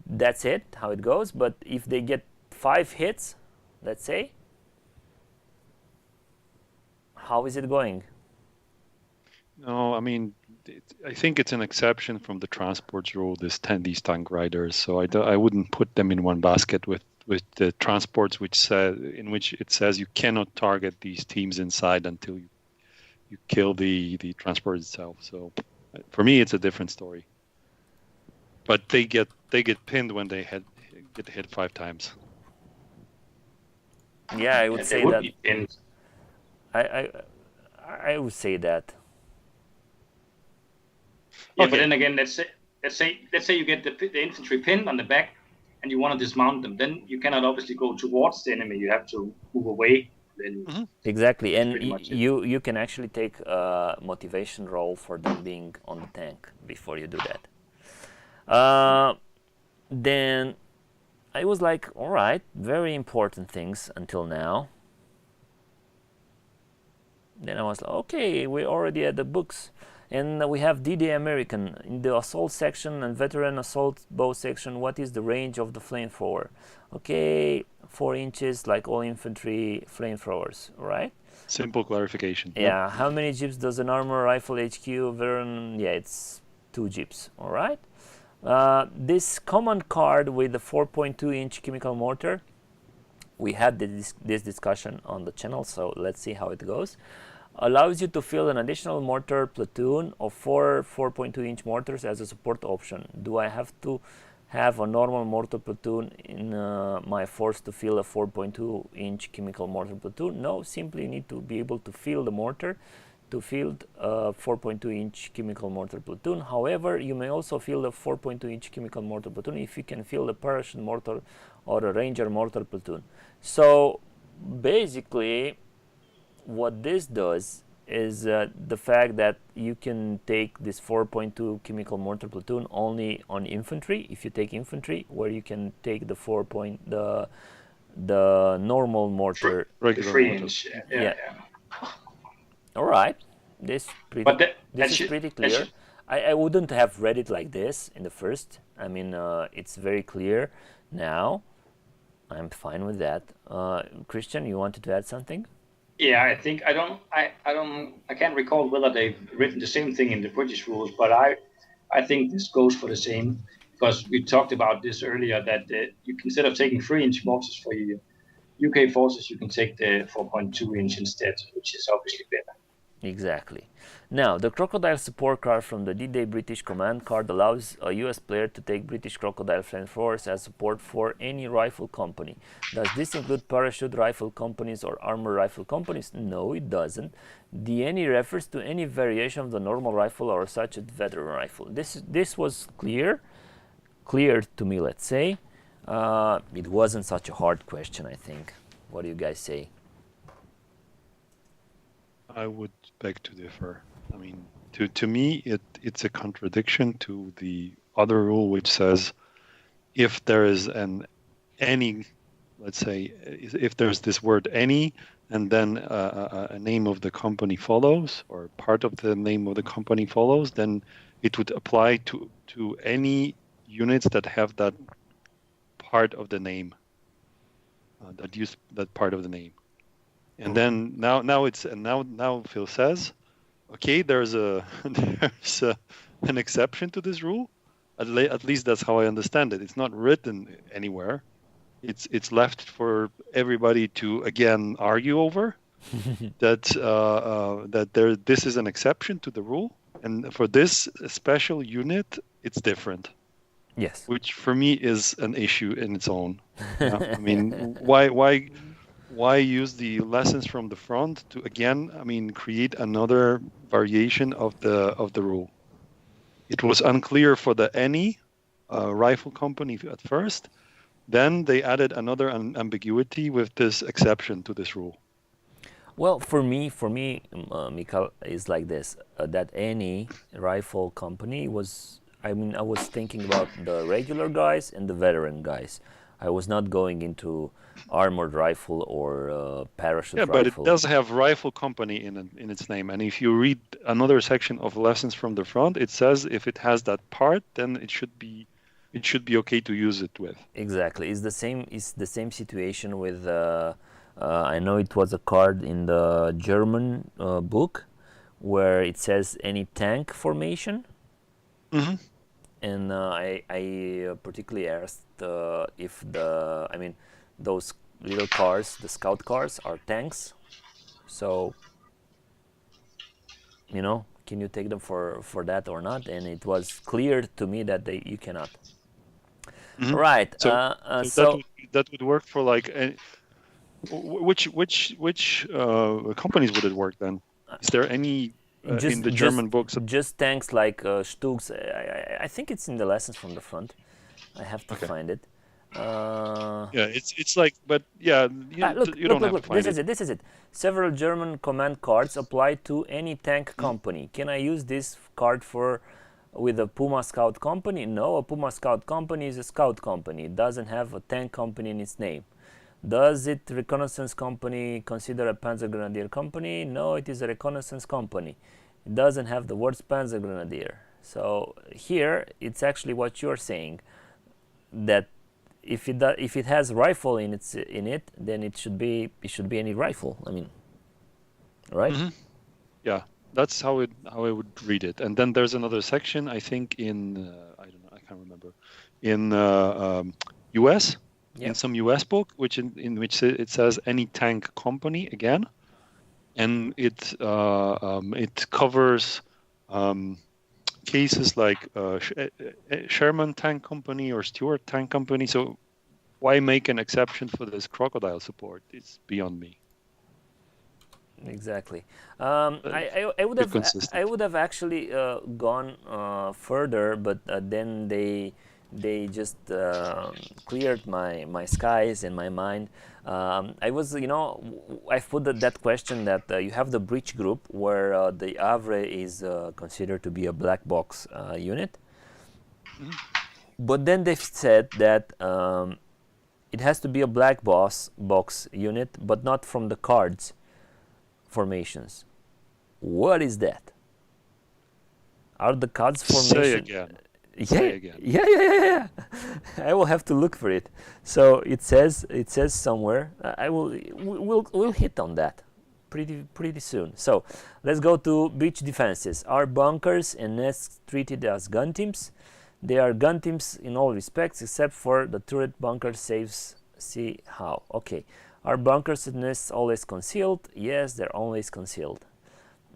that's it, how it goes. But if they get 5 hits, let's say, how is it going? No, I mean, I think it's an exception from the transports rule, these tank riders. So I wouldn't put them in one basket with the transports, in which it says you cannot target these teams inside until you kill the transport itself. So for me, it's a different story. But they get pinned when they get hit 5 times. Yeah, I would say that. I would say that. Yeah, okay. But then again, let's say you get the infantry pinned on the back, and you want to dismount them. Then you cannot obviously go towards the enemy. You have to move away. Then exactly, and you can actually take a motivation roll for them being on the tank before you do that. Then I was like, all right, very important things until now. Then I was like, okay, we're already at the books. And we have D-Day American in the assault section and veteran assault bow section. What is the range of the flamethrower? Okay, 4 inches, like all infantry flamethrowers, right? Simple clarification. Yeah. How many jeeps does an armor rifle HQ veteran? Yeah, it's 2 jeeps. All right. This command card with the 4.2-inch chemical mortar, we had this discussion on the channel, so let's see how it goes. Allows you to field an additional mortar platoon of 4.2-inch mortars as a support option. Do I have to have a normal mortar platoon in my force to field a 4.2-inch chemical mortar platoon? No, simply need to be able to field the mortar to field a 4.2-inch chemical mortar platoon. However, you may also field a 4.2-inch chemical mortar platoon if you can field a parachute mortar or a ranger mortar platoon. So basically, what this does is the fact that you can take this 4.2 chemical mortar platoon only on infantry. If you take infantry, where you can take the the normal mortar, Regular 3-inch. mortar. Yeah. All right, this is pretty clear. I wouldn't have read it like this in the first. I mean, it's very clear now. I'm fine with that. Christian, you wanted to add something? Yeah, I think I can't recall whether they've written the same thing in the British rules, but I think this goes for the same, because we talked about this earlier, that you can, instead of taking 3-inch mortars for your UK forces, you can take the 4.2-inch instead, which is obviously better. Exactly. Now, the Crocodile support card from the D-Day British Command card allows a US player to take British Crocodile Flame Force as support for any rifle company. Does this include parachute rifle companies or armor rifle companies? No, it doesn't. The any refers to any variation of the normal rifle or such a veteran rifle. This was clear to me, let's say. It wasn't such a hard question, I think. What do you guys say? I would beg to differ. I mean, to me, it's a contradiction to the other rule, which says if there is any, let's say, if there's this word any, and then a name of the company follows, or part of the name of the company follows, then it would apply to any units that have that part of the name, that use that part of the name. And then now Phil says, okay, there's an exception to this rule. At least that's how I understand it. It's not written anywhere. It's left for everybody to again argue over that this is an exception to the rule, and for this special unit, it's different. Yes. Which for me is an issue in its own. I mean, why use the lessons from the front to again, I mean, create another variation of the rule? It was unclear for the any rifle company at first. Then they added another ambiguity with this exception to this rule. Well, for me, Mikael, is like this: that any rifle company was. I mean, I was thinking about the regular guys and the veteran guys. I was not going into armored rifle or parachute rifle. Yeah, but it does have rifle company in its name. And if you read another section of lessons from the front, it says if it has that part, then it should be okay to use it with. Exactly. It's the same situation with. I know it was a card in the German book where it says any tank formation. Mm-hmm. And I particularly asked if those little cars, the scout cars, are tanks. So, can you take them for that or not? And it was clear to me that you cannot. Mm-hmm. Right. So that would work for like which companies would it work then? Is there any in the German books? Just tanks like Stugs. I think it's in the lessons from the front. I have to find it. It's like, but yeah, you don't have to find it. This is it. Several German command cards apply to any tank company. Can I use this card with a Puma Scout company? No, a Puma Scout company is a scout company. It doesn't have a tank company in its name. Does it reconnaissance company consider a Panzer Grenadier company? No, it is a reconnaissance company. It doesn't have the words Panzer Grenadier. So here it's actually what you're saying, that if it has rifle in it, then it should be any rifle. I mean, right? Mm-hmm. Yeah, that's how I would read it. And then there's another section, I think in I don't know, I can't remember, in US, in Yep. some US book, which in which it says any tank company again, and it covers cases like Sherman Tank Company or Stewart Tank Company. So why make an exception for this crocodile support? It's beyond me. Exactly. Bit consistent. I would have actually gone further, but then they just cleared my skies and my mind. I was, I've put that question that you have the breach group where the Havre is considered to be a black box unit, but then they've said that it has to be a black box unit, but not from the cards formations. What is that? Are the cards formation? Say again. Say again. Yeah. I will have to look for it. So it says somewhere. We'll hit on that pretty soon. So let's go to beach defenses. Are bunkers and nests treated as gun teams? They are gun teams in all respects except for the turret bunker saves. See how. Okay. Are bunkers and nests always concealed? Yes, they're always concealed.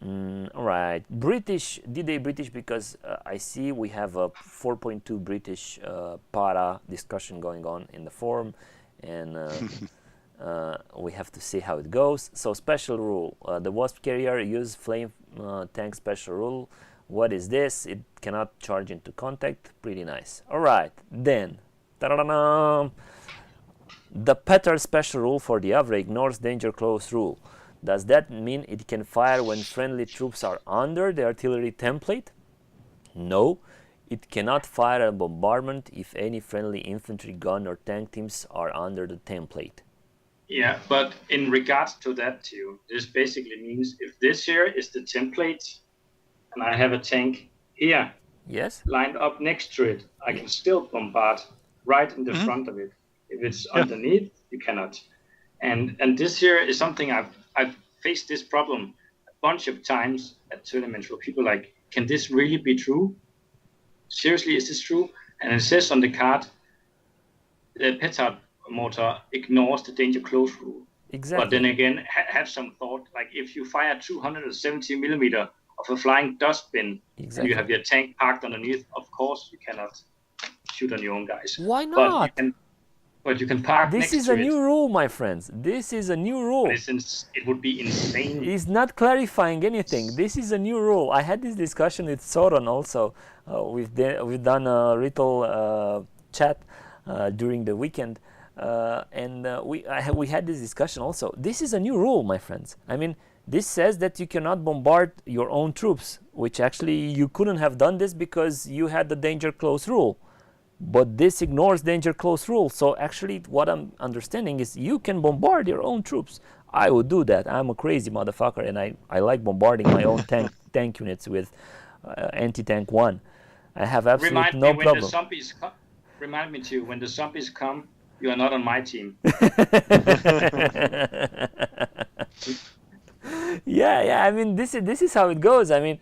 Alright. British, D-Day British, because I see we have a 4.2 British para discussion going on in the forum, and we have to see how it goes. So special rule. The Wasp carrier use flame tank special rule. What is this? It cannot charge into contact. Pretty nice. Alright, then. Ta-da-da-dam. The Petar special rule for the Havre ignores danger close rule. Does that mean it can fire when friendly troops are under the artillery template? No, it cannot fire a bombardment if any friendly infantry, gun or tank teams are under the template. Yeah, but in regards to that too, this basically means if this here is the template and I have a tank here, yes, lined up next to it, I can still bombard right in the front of it. If it's underneath, you cannot. And this here is something I've faced this problem a bunch of times at tournaments where people are like, can this really be true? Seriously, is this true? And it says on the card, the petard mortar ignores the danger close rule. exactly. But then again, have some thought, like if you fire 270 millimeter of a flying dustbin and you have your tank parked underneath, of course you cannot shoot on your own guys. Why not? But you can park This next to it. is a new rule, my friends. This is a new rule. It would be insane. It's not clarifying anything. This is a new rule. I had this discussion with Soren also. We've done a little chat during the weekend, and we had this discussion also. This is a new rule, my friends. I mean, this says that you cannot bombard your own troops, which actually you couldn't have done this because you had the danger close rule. But this ignores danger close rule. So actually what I'm understanding is you can bombard your own troops. I would do that. I'm a crazy motherfucker, and I like bombarding my own tank units with anti-tank 1. I have absolutely no problem. Remind me too, when the zombies come, you are not on my team. Yeah. I mean, this is how it goes. I mean,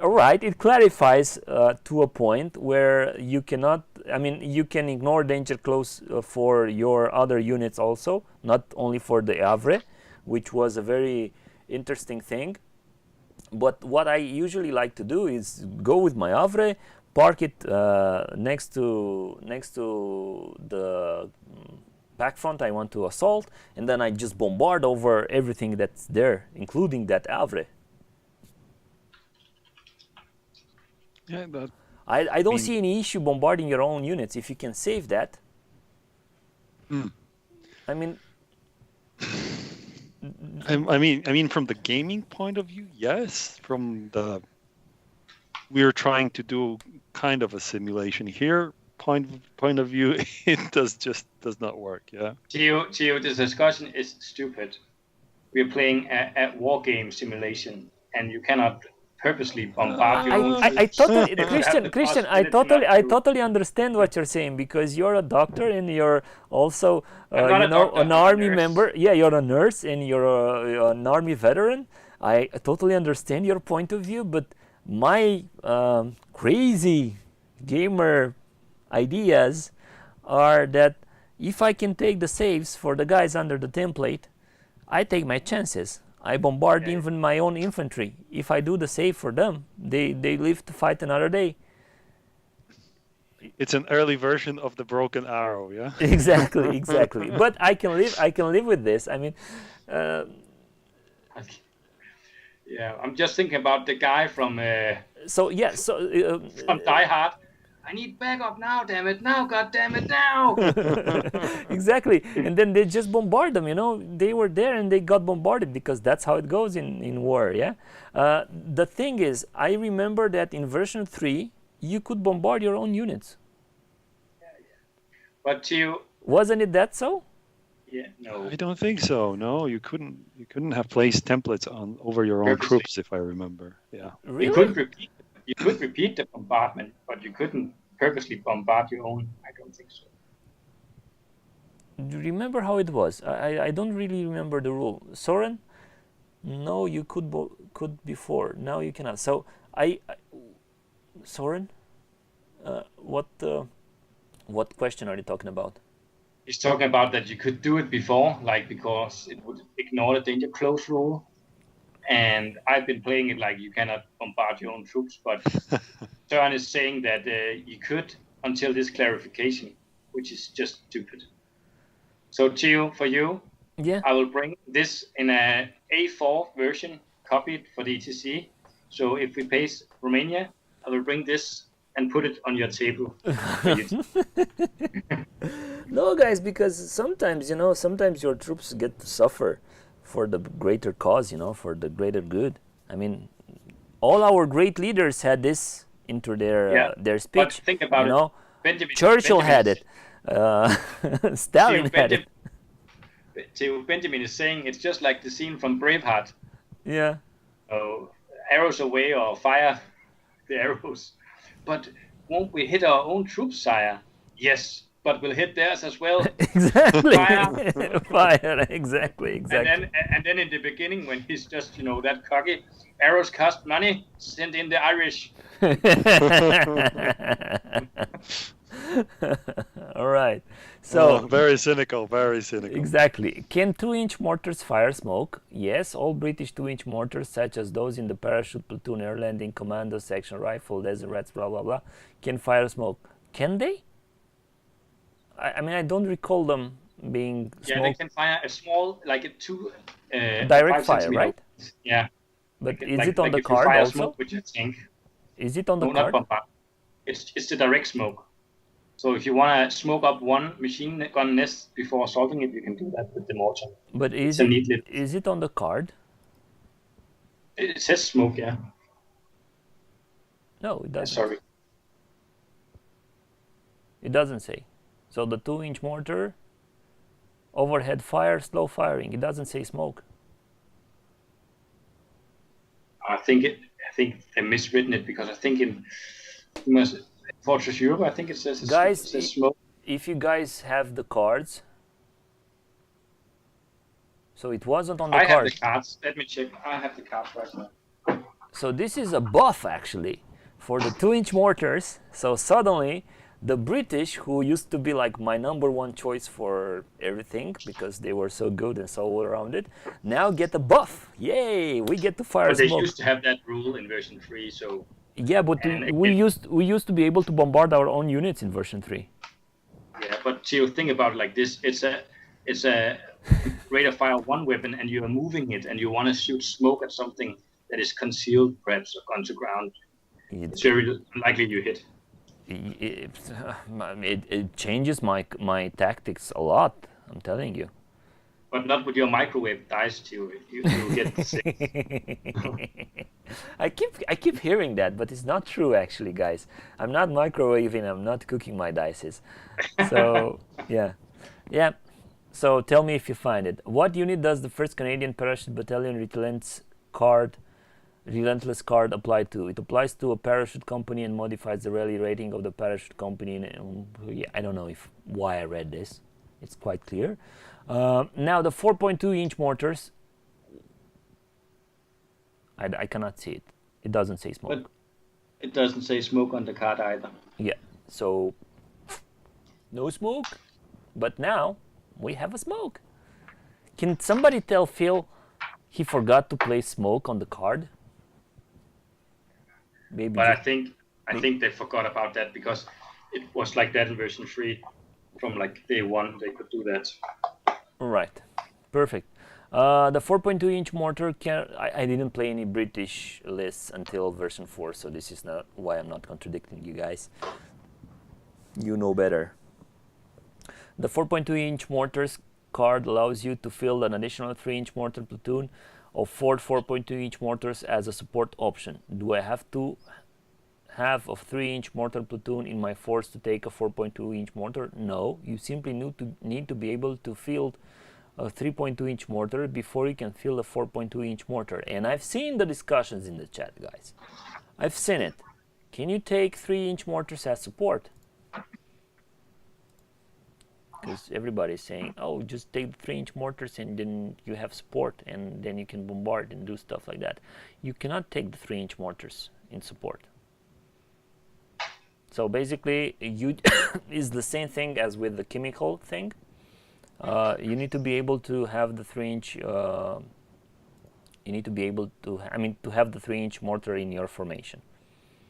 all right, it clarifies to a point where you cannot. I mean, you can ignore danger close for your other units also, not only for the Havre, which was a very interesting thing. But what I usually like to do is go with my Havre, park it next to the back front I want to assault, and then I just bombard over everything that's there, including that Havre. Yeah, I don't see any issue bombarding your own units if you can save that. I mean, I mean, from the gaming point of view, yes. From the we're trying to do kind of a simulation here point of view, it does not work. Yeah. Gio, this discussion is stupid. We're playing a war game simulation, and you cannot purposely bombard your own. I totally, Christian, I totally understand what you're saying, because you're a doctor and you're also, an army member. Yeah, you're a nurse and you're an army veteran. I totally understand your point of view, but my crazy gamer ideas are that if I can take the saves for the guys under the template, I take my chances. I bombard even my own infantry. If I do the save for them, they live to fight another day. It's an early version of the broken arrow, yeah. Exactly. But I can live with this. I mean, yeah, I'm just thinking about the guy from from Die Hard. I need backup now, damn it! Now, god damn it, now! exactly. And then they just bombard them. They were there and they got bombarded because that's how it goes in war. Yeah. The thing is, I remember that in version 3, you could bombard your own units. But wasn't it that so? Yeah, no. I don't think so. No, you couldn't have placed templates over your own troops, if I remember. Yeah. Really? You could repeat the bombardment, but you couldn't purposely bombard your own. I don't think so. Do you remember how it was? I don't really remember the rule. Soren? No, you could before. Now you cannot. So Soren? What question are you talking about? He's talking about that you could do it before, because it would ignore the danger close rule. And I've been playing it like you cannot bombard your own troops, but Søren is saying that you could until this clarification, which is just stupid. So Theo, for you, I will bring this in a A4 version, copied for the ETC. So if we paste Romania, I will bring this and put it on your table. No, guys, because sometimes your troops get to suffer for the greater cause, for the greater good. I mean, all our great leaders had this into their speech. But think about it. Churchill had it. Stalin had it. Benjamin is saying it's just like the scene from Braveheart. Yeah. Oh, arrows away or fire the arrows. But won't we hit our own troops, sire? Yes, but we'll hit theirs as well. Exactly. Fire. Exactly. And then in the beginning, when he's just that cocky, arrows cost money. Send in the Irish. All right. So very cynical. Exactly. Can 2-inch mortars fire smoke? Yes, all British 2-inch mortars, such as those in the parachute platoon, air landing, commando section, rifle, desert rats, blah blah blah, can fire smoke. Can they? I mean, I don't recall them being smoke. Yeah, they can fire a small, like a 2 direct fire, right? Yeah. But is it on the card also? Smoke with your tank. Is it on the card? Not bombard. It's the direct smoke. So if you want to smoke up one machine gun nest before assaulting it, you can do that with the mortar. But is it on the card? It says smoke, yeah. No, it doesn't. Sorry. It doesn't say. So the 2-inch mortar, overhead fire, slow firing. It doesn't say smoke. I think they miswritten it because I think in Fortress Europe, I think it says smoke. If you guys have the cards, so it wasn't on the card. I have the cards. Let me check. I have the cards right now. So this is a buff actually for the 2-inch mortars. So suddenly the British, who used to be like my #1 choice for everything because they were so good and so well-rounded, now get a buff. Yay! We get to fire smoke. But they used to have that rule in version 3, so. Yeah, but we used to be able to bombard our own units in version 3. Yeah, but to think about it like this, it's a rate of fire 1 weapon, and you are moving it, and you want to shoot smoke at something that is concealed, perhaps, or gone to ground. It's very unlikely you hit. It changes my tactics a lot. I'm telling you. But not with your microwave dice too. You get the 6. I keep hearing that, but it's not true actually, guys. I'm not microwaving. I'm not cooking my dices. So yeah. So tell me if you find it. What unit does the 1st Canadian Parachute Battalion Relentless card apply to? It applies to a parachute company and modifies the rally rating of the parachute company. I don't know why I read this. It's quite clear. Now the 4.2-inch mortars, I cannot see it. It doesn't say smoke. It doesn't say smoke on the card either. Yeah, so no smoke. But now we have a smoke. Can somebody tell Phil he forgot to place smoke on the card? Maybe But just I think they forgot about that because it was like that in version 3. From like day 1, they could do that. right. Perfect. The 4.2-inch mortar can. I didn't play any British lists until version 4, so this is not why I'm not contradicting you guys. You know better. The 4.2-inch mortars card allows you to field an additional 3-inch mortar platoon of 4.2-inch mortars as a support option. Do I have to have a 3-inch mortar platoon in my force to take a 4.2-inch mortar? No, you simply need to be able to field a 3.2-inch mortar before you can field a 4.2-inch mortar. And I've seen the discussions in the chat, guys. I've seen it. Can you take 3-inch mortars as support? Because everybody's saying, oh, just take the 3-inch mortars and then you have support and then you can bombard and do stuff like that. You cannot take the 3-inch mortars in support. So basically, you is the same thing as with the chemical thing. You need to be able to have the 3-inch. You need to be able to, to have the 3-inch mortar in your formation.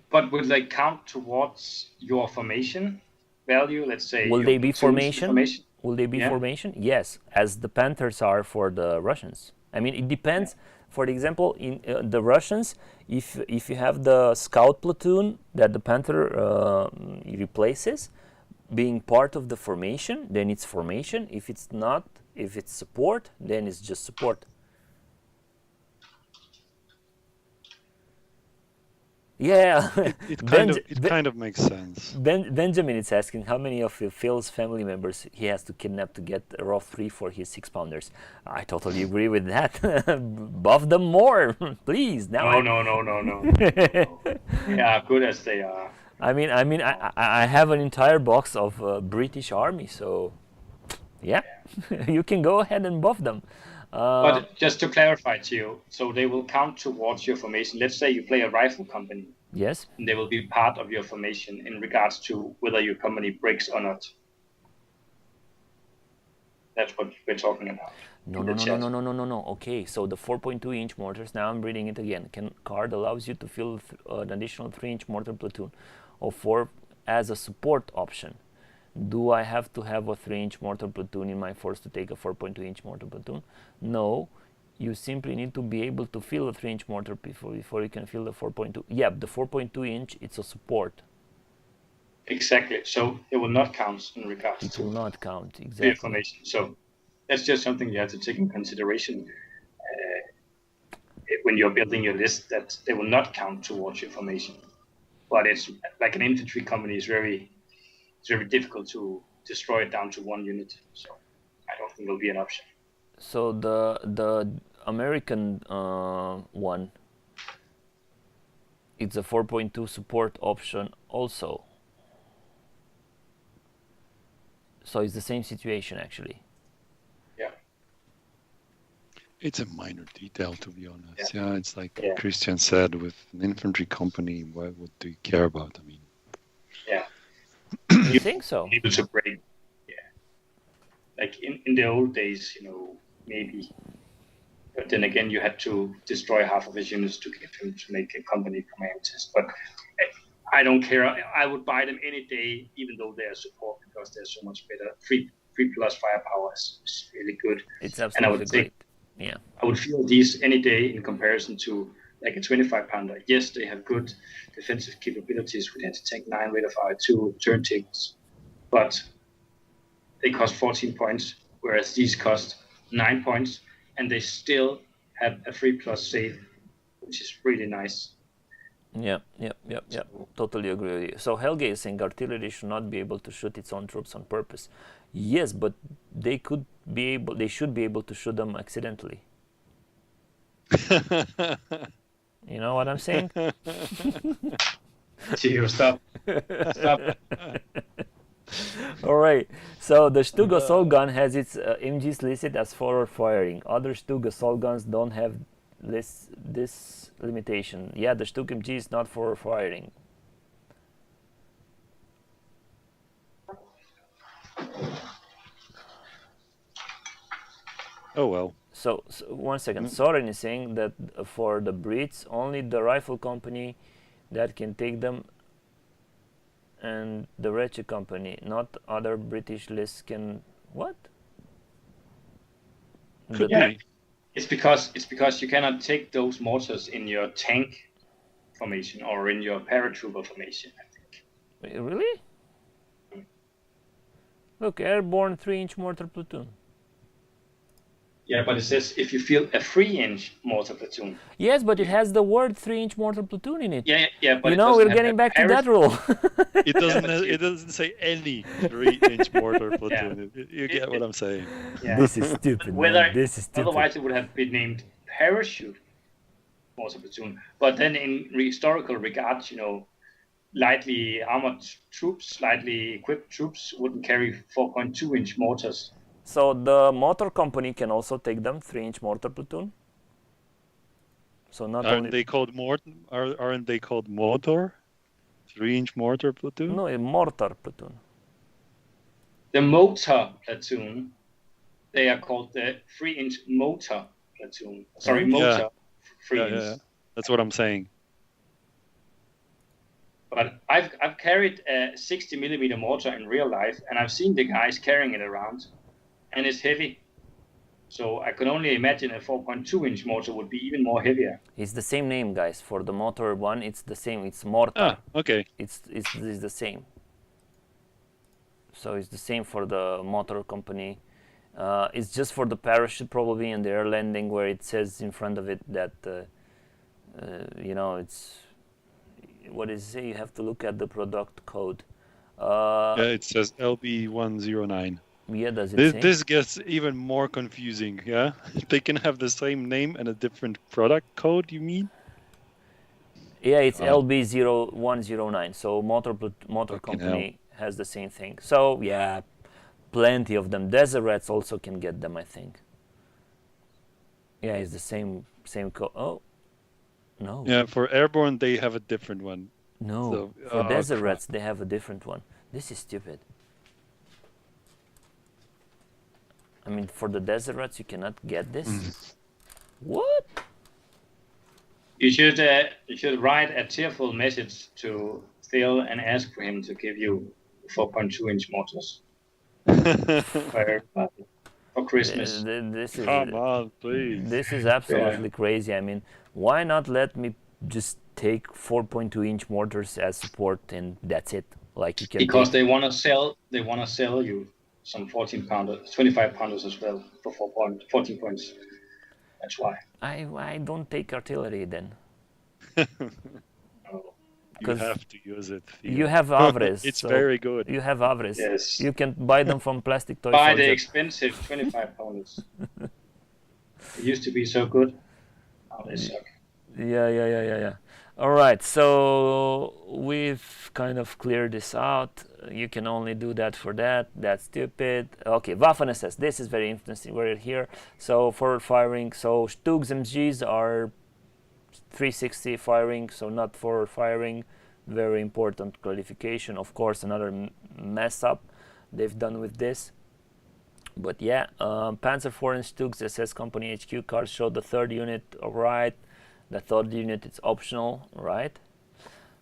But would they count towards your formation value? Let's say. Will they be formation? Will they be Yeah. formation? Yes, as the Panthers are for the Russians. It depends. For example, in the Russians, if you have the scout platoon that the Panther replaces, being part of the formation, then it's formation. If it's not, if it's support, then it's just support. Yeah, It kind of makes sense. Benjamin is asking how many of Phil's family members he has to kidnap to get a raw 3 for his 6-pounders. I totally agree with that. Buff them more, please. Now No. Yeah, good as they are. I have an entire box of British Army, so yeah, you can go ahead and buff them. But just to clarify to you, so they will count towards your formation. Let's say you play a rifle company. Yes. And they will be part of your formation in regards to whether your company breaks or not. That's what we're talking about. No. Okay, so the 4.2-inch mortars, now I'm reading it again. Card allows you to field an additional 3-inch mortar platoon of 4 as a support option. Do I have to have a 3-inch mortar platoon in my force to take a 4.2-inch mortar platoon? No, you simply need to be able to field a 3-inch mortar before you can field a 4.2. Yeah, the 4.2-inch, it's a support. Exactly, so it will not count in regards to... It will not count, exactly. Information. So that's just something you have to take in consideration when you're building your list, that they will not count towards your formation. But it's like an infantry company is very difficult to destroy it down to 1 unit. So I don't think it'll be an option. So the American one, it's a 4.2 support option also. So it's the same situation actually. Yeah. It's a minor detail, to be honest. Yeah, it's like Christian said, with an infantry company, what do you care about? Yeah. You think so? Able to break. Yeah. Like in the old days, maybe. But then again, you had to destroy half of his units to get him to make a company command test. But I don't care. I would buy them any day, even though they are support, because they're so much better. 3+ firepower is really good. It's absolutely great. Yeah. I would feel these any day in comparison to like a 25-pounder. Yes, they have good defensive capabilities with anti-tank 9, rate of fire 2, turn tables, but they cost 14 points, whereas these cost 9 points, and they still have a 3+ save, which is really nice. Yeah. Totally agree with you. So Helge is saying artillery should not be able to shoot its own troops on purpose. Yes, but they should be able to shoot them accidentally. You know what I'm saying? Gio, stop. All right. So the Stug assault gun has its MGs listed as forward firing. Other Stug assault guns don't have this limitation. Yeah, the Stug MG is not forward firing. Oh well. So 1 second. Soren is saying that for the Brits, only the rifle company that can take them, and the Reche company, not other British lists can. What? Could Yeah, be. it's because you cannot take those mortars in your tank formation or in your paratrooper formation, I think. Really? Look, airborne 3-inch mortar platoon. Yeah, but it says if you field a 3-inch mortar platoon. Yes, but it has the word 3-inch mortar platoon in it. Yeah, but You it know, doesn't we're have getting a back to that rule. It doesn't. but It doesn't say any 3-inch mortar platoon. You get what I'm saying. Yeah. This is stupid, Whether man. This is stupid. otherwise it would have been named parachute mortar platoon. But then in historical regards, lightly armored troops, lightly equipped troops wouldn't carry 4.2-inch mortars. So the motor company can also take them 3-inch mortar platoon. So not Aren't only they called Aren't they called motor? 3-inch mortar platoon? no, a mortar platoon. The motor platoon, they are called the 3-inch motor platoon. Sorry, motor 3-inch. Yeah. That's what I'm saying. But I've carried a 60mm mortar in real life, and I've seen the guys carrying it around, and it's heavy. So I can only imagine a 4.2-inch mortar would be even more heavier. It's the same name, guys. For the motor one, it's the same. It's mortar. Ah, okay. It's the same. So it's the same for the motor company. It's just for the parachute probably in the air landing where it says in front of it that it's what is it say? You have to look at the product code. Yeah, it says LB109. Yeah, does it say? This gets even more confusing. Yeah, they can have the same name and a different product code. You mean? Yeah, it's LB0109. So motor company has the same thing. So yeah, plenty of them. Desert Rats also can get them, I think. Yeah, it's the same code. Oh, no. Yeah, for airborne they have a different one. No, So, for Desert crap. Rats they have a different one. This is stupid. I mean, for the Desert Rats you cannot get this. What? You should write a tearful message to Phil and ask for him to give you 4.2-inch mortars for Christmas. This is Come on, please. This is absolutely crazy. I mean, why not let me just take 4.2-inch mortars as support and that's it? Like you can. Because they want to sell you some 14-pounders, 25-pounders as well for 14 points. That's why. I don't take artillery then. You have to use it. You have Avres. It's so very good. You have Avres. Yes. You can buy them from Plastic Toy Buy Soldier. the expensive 25-pounders. It used to be so good. Now they suck. Yeah. All right, so we've kind of cleared this out. You can only do that for that. That's stupid. Okay, Waffen SS. This is very interesting. We're here. So forward firing. So Stugs MGs are 360 firing, so not forward firing. Very important clarification. Of course, another mess up they've done with this. But yeah, Panzer IV and Stugs SS Company HQ cards show the third unit. All right. The third unit is optional, right?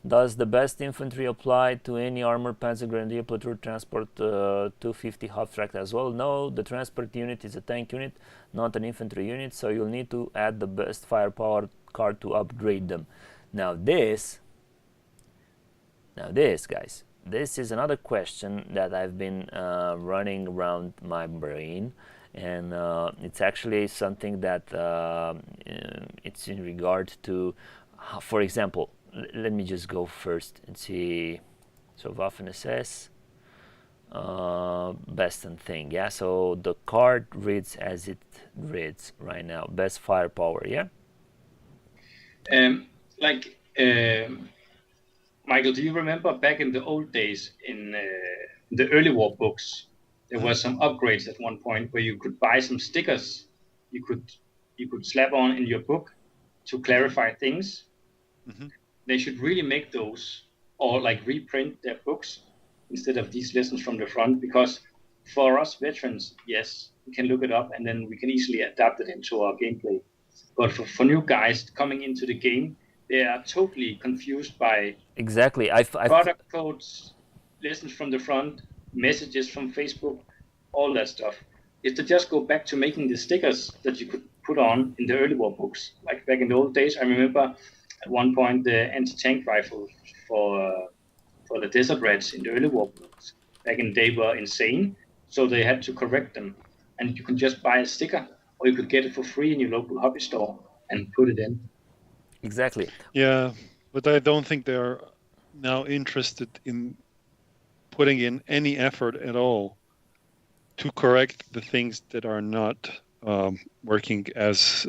Does the best infantry apply to any armored Panzer Grenadier platoon transport 250 Haupttracht as well? No, the transport unit is a tank unit, not an infantry unit, so you'll need to add the best firepower card to upgrade them. Now this, guys, this is another question that I've been running around my brain. And it's actually something that it's in regard to, for example, let me just go first and see. So Waffen SS, best and thing, yeah. So the card reads as it reads right now. Best firepower, yeah. Michael, do you remember back in the old days in the early war books? There were some upgrades at one point where you could buy some stickers you could slap on in your book to clarify things. Mm-hmm. They should really make those, or like reprint their books instead of these lessons from the front, because for us veterans, yes, we can look it up, and then we can easily adapt it into our gameplay. But for new guys coming into the game, they are totally confused by Exactly. product codes, lessons from the front, messages from Facebook, all that stuff. Is to just go back to making the stickers that you could put on in the early war books. Like back in the old days, I remember at one point the anti-tank rifles for the Desert Rats in the early war books back in the day were insane, so they had to correct them. And you could just buy a sticker, or you could get it for free in your local hobby store and put it in. Exactly. Yeah, but I don't think they are now interested in putting in any effort at all to correct the things that are not working as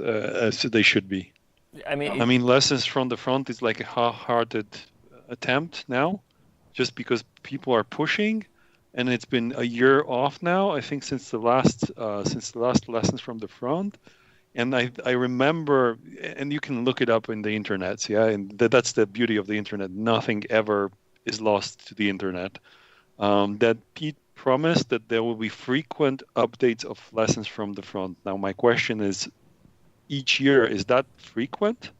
they should be. I mean, lessons from the front is like a half-hearted attempt now, just because people are pushing, and it's been a year off now, I think, since the last lessons from the front. And I remember, and you can look it up in the internet, yeah, and that's the beauty of the internet. Nothing ever is lost to the internet. That Pete promised that there will be frequent updates of lessons from the front. Now, my question is, each year, is that frequent?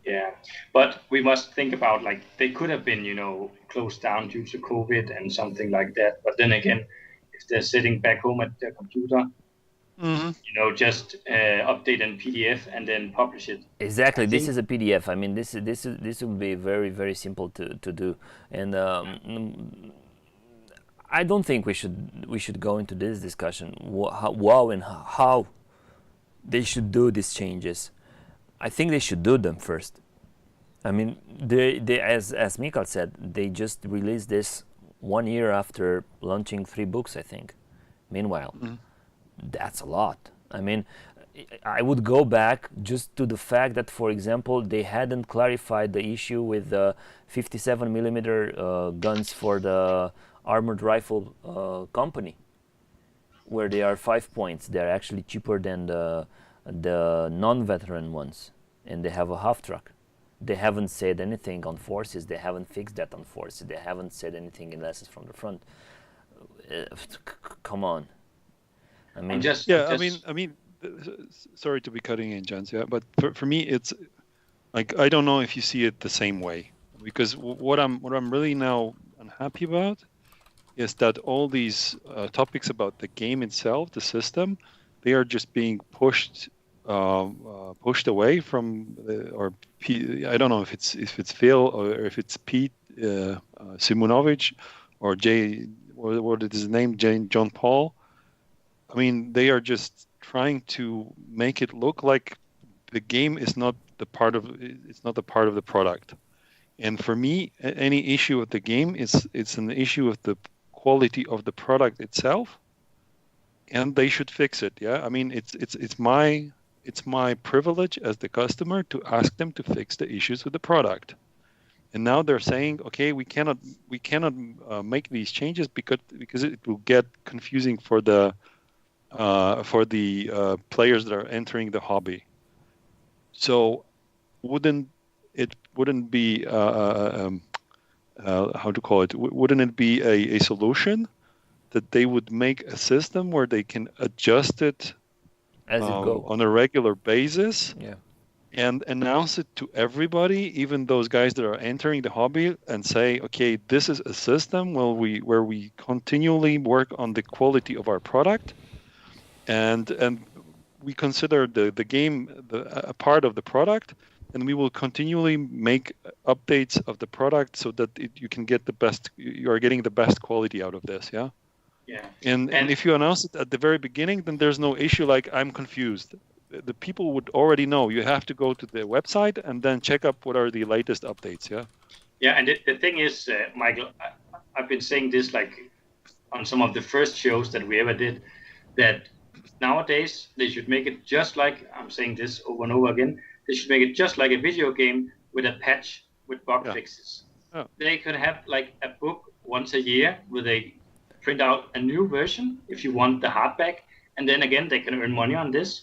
Yeah, but we must think about, like, they could have been, closed down due to COVID and something like that. But then again, if they're sitting back home at their computer, just update in PDF and then publish it. Exactly. This is a PDF. I mean, this would be very, very simple to do. And I don't think we should go into this discussion how they should do these changes. I think they should do them first. I mean, they as Mikael said, they just released this 1 year after launching 3 books, I think. Meanwhile, that's a lot. I mean, I would go back just to the fact that, for example, they hadn't clarified the issue with the 57 millimeter guns for the armored rifle company, where they are 5 points. They're actually cheaper than the non-veteran ones, and they have a half track. They haven't said anything on forces. They haven't fixed that on forces. They haven't said anything in lessons from the front. Come on. I mean, I mean, sorry to be cutting in, Jens. Yeah, but for me, it's like, I don't know if you see it the same way, because what I'm really now unhappy about is that all these topics about the game itself, the system, they are just being pushed away from I don't know if it's Phil or if it's Pete Simonovich or what is his name, John Paul. I mean, they are just trying to make it look like the game is not the part of the product. And for me, any issue with the game it's an issue of the quality of the product itself, and they should fix it. Yeah, I mean, it's my privilege as the customer to ask them to fix the issues with the product. And now they're saying, okay, we cannot make these changes because it will get confusing for the players that are entering the hobby. So wouldn't it be how to call it? Wouldn't it be a solution that they would make a system where they can adjust it as it goes on a regular basis? Yeah. And announce it to everybody, even those guys that are entering the hobby, and say, okay, this is a system where we continually work on the quality of our product, and we consider the game a part of the product, and we will continually make updates of the product so that you can get you are getting the best quality out of this. Yeah. Yeah. And if you announce it at the very beginning, then there's no issue like, I'm confused. The people would already know. You have to go to the website and then check up what are the latest updates. Yeah. Yeah, and the thing is, Michael, I've been saying this like on some of the first shows that we ever did, that nowadays they should make it just like, I'm saying this over and over again, they should make it just like a video game with a patch with bug fixes. Oh. They could have like a book once a year where they print out a new version if you want the hardback, and then again they can earn money on this,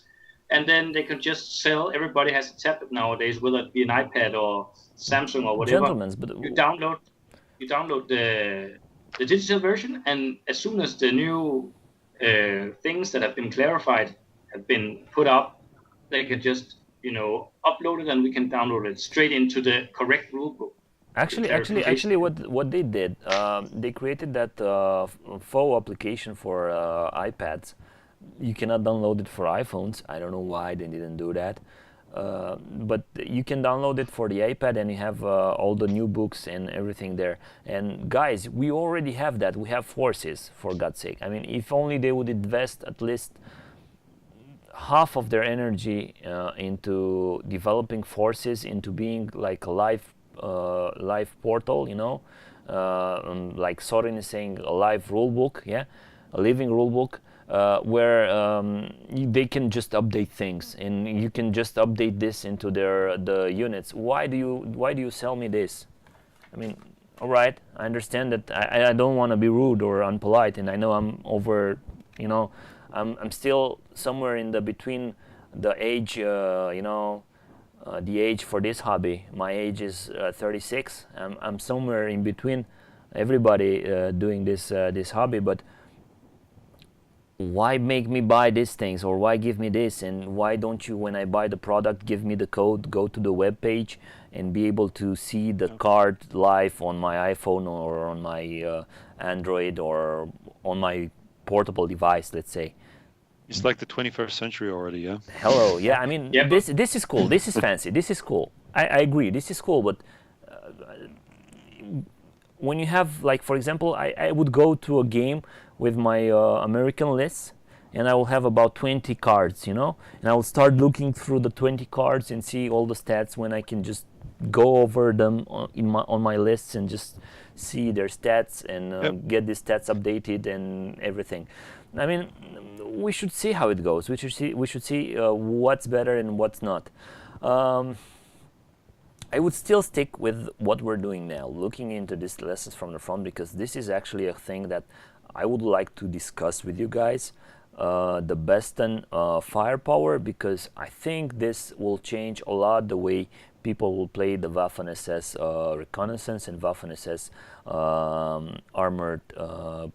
and then they can just sell. Everybody has a tablet nowadays, whether it be an iPad or Samsung or whatever. You download the digital version, and as soon as the new things that have been clarified have been put up. They can just upload it and we can download it straight into the correct rulebook. Actually, what they did, they created that faux application for iPads. You cannot download it for iPhones. I don't know why they didn't do that. But you can download it for the iPad, and you have all the new books and everything there. And guys, we already have that. We have Forces, for God's sake. I mean, if only they would invest at least half of their energy into developing Forces, into being like a live portal, like Soren is saying, a live rulebook, yeah, a living rulebook, where they can just update things, and you can just update this into the units. Why do you sell me this? I mean, all right, I understand that I don't want to be rude or unpolite, and I know I'm over, I'm still somewhere in the between the age, the age for this hobby. My age is 36. I'm somewhere in between everybody doing this hobby, but why make me buy these things, or why give me this, and why don't you, when I buy the product, give me the code, go to the web page and be able to see the card live on my iPhone or on my Android or on my portable device, let's say. It's like the 21st century already, yeah? Hello, yeah, I mean, this is cool, this is fancy, this is cool. I agree, this is cool, but when you have, like, for example, I would go to a game with my American lists, and I will have about 20 cards, and I will start looking through the 20 cards and see all the stats, when I can just go over them on my lists and just see their stats and get the stats updated and everything. I mean, we should see how it goes. We should see what's better and what's not. I would still stick with what we're doing now, looking into these lessons from the front, because this is actually a thing that I would like to discuss with you guys. The Besten firepower, because I think this will change a lot the way people will play the Waffen-SS reconnaissance and Waffen-SS armored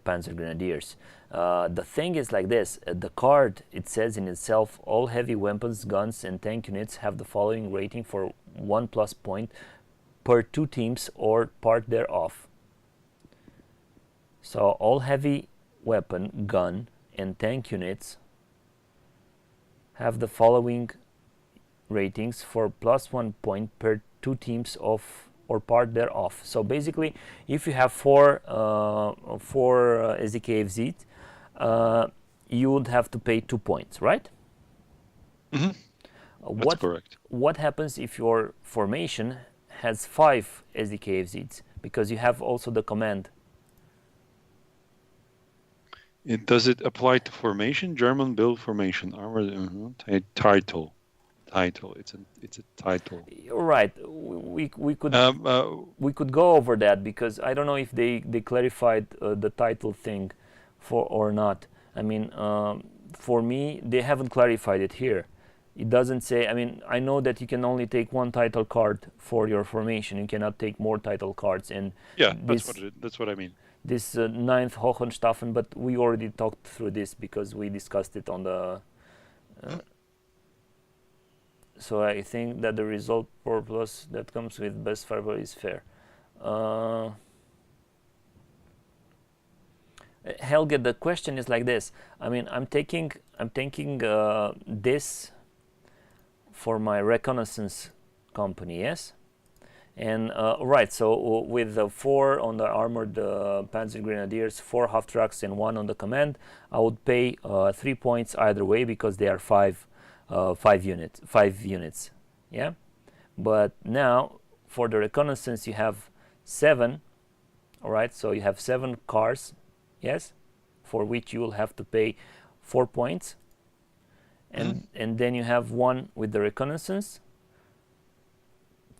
Panzer Grenadiers. The thing is like this, the card, it says in itself, all heavy weapons, guns and tank units have the following rating for 1+ point per 2 teams or part thereof. So all heavy weapon, gun and tank units have the following ratings for +1 point per 2 teams of or part thereof. So basically, if you have four SDKFZ, you would have to pay 2 points, right? Mm-hmm. That's correct. What happens if your formation has 5 SDKFZs, because you have also the command? Does it apply to formation? German build formation armor title. It's a title. Right. We could go over that, because I don't know if they clarified the title thing or not. I mean, for me, they haven't clarified it here. It doesn't say. I mean, I know that you can only take 1 title card for your formation. You cannot take more title cards. And yeah, that's what I mean. This 9th Hohenstaufen, but we already talked through this because we discussed it on the. So I think that the result per plus that comes with best firepower is fair. Helge, the question is like this. I mean, I'm taking this for my reconnaissance company, yes? And right, so with the 4 on the armored Panzer Grenadiers, 4 half tracks and 1 on the command, I would pay 3 points either way, because they are 5 units, yeah. But now for the reconnaissance you have 7, all right. So you have 7 cars, yes, for which you will have to pay 4 points, and then you have 1 with the reconnaissance.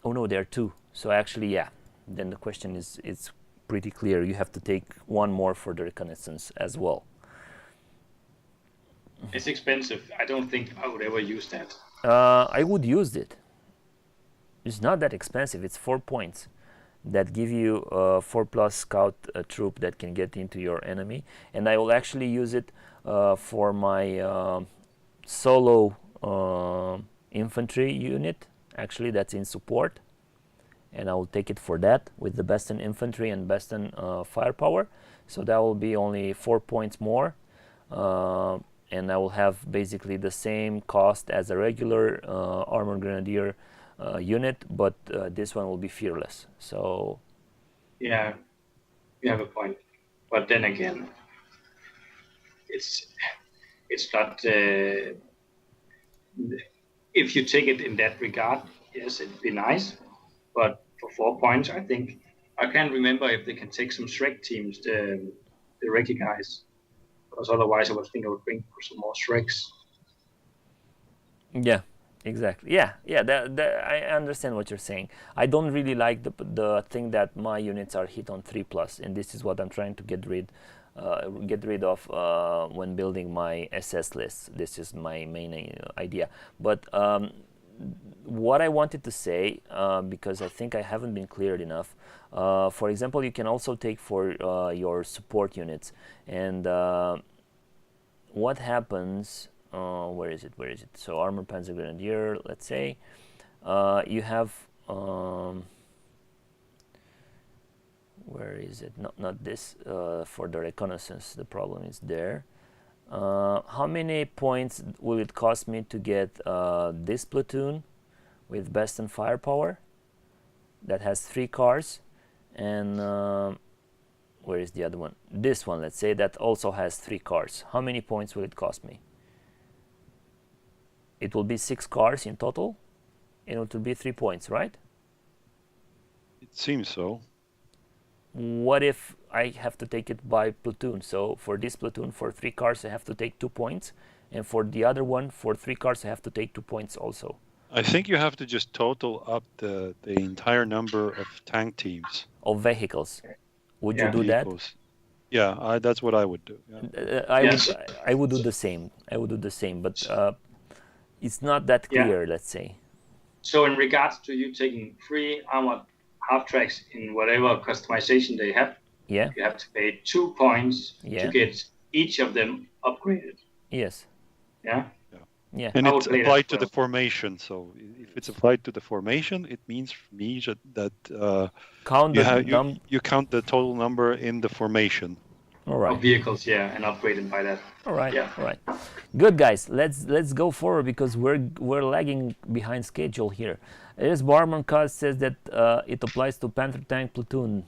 Oh no, there are 2. So actually, yeah. Then the question is, it's pretty clear. You have to take 1 more for the reconnaissance as well. It's expensive. I don't think I would ever use that. I would use it. It's not that expensive. It's 4 points. that give you a 4+ scout troop that can get into your enemy, and I will actually use it for my solo infantry unit, actually that's in support, and I will take it for that with the best in infantry and best in firepower. So that will be only 4 points more, and I will have basically the same cost as a regular armored grenadier unit, but this one will be fearless. So Yeah, you have a point. But then again, it's not. If you take it in that regard, yes, it'd be nice. But for 4 points, I think I can't remember if they can take some Shrek teams, the Reiki guys, because otherwise I would think I would bring some more Shreks. yeah, exactly. Yeah, I understand what you're saying. I don't really like the thing that my units are hit on 3+, and this is what I'm trying to get rid of when building my SS lists. This is my main idea. But what I wanted to say, because I think I haven't been clear enough, for example, you can also take for your support units, and what happens, where is it, so armor panzer grenadier, let's say, you have where is it, not this, for the reconnaissance, the problem is there. How many points will it cost me to get this platoon with best in firepower that has 3 cars, and where is the other one, this one, let's say, that also has 3 cars? How many points will it cost me? It will be 6 cars in total, and it will be 3 points, right? It seems so. What if I have to take it by platoon? So for this platoon, for 3 cars I have to take 2 points, and for the other one, for 3 cars I have to take 2 points also. I think you have to just total up the entire number of tank teams. Of vehicles. Would you do vehicles. That? Yeah, that's what I would do. Yeah. I would do the same. But it's not that clear, let's say. So in regards to you taking 3 armored half-tracks in whatever customization they have, you have to pay 2 points to get each of them upgraded. Yes. Yeah? Yeah. And it's applied to the formation. So if it's applied to the formation, it means for me that you count the total number in the formation. All right. Of vehicles, and upgrade them by that. All right. Yeah. All right. Good, guys. Let's go forward because we're lagging behind schedule here. As Barman Cuz says that it applies to Panther tank platoon.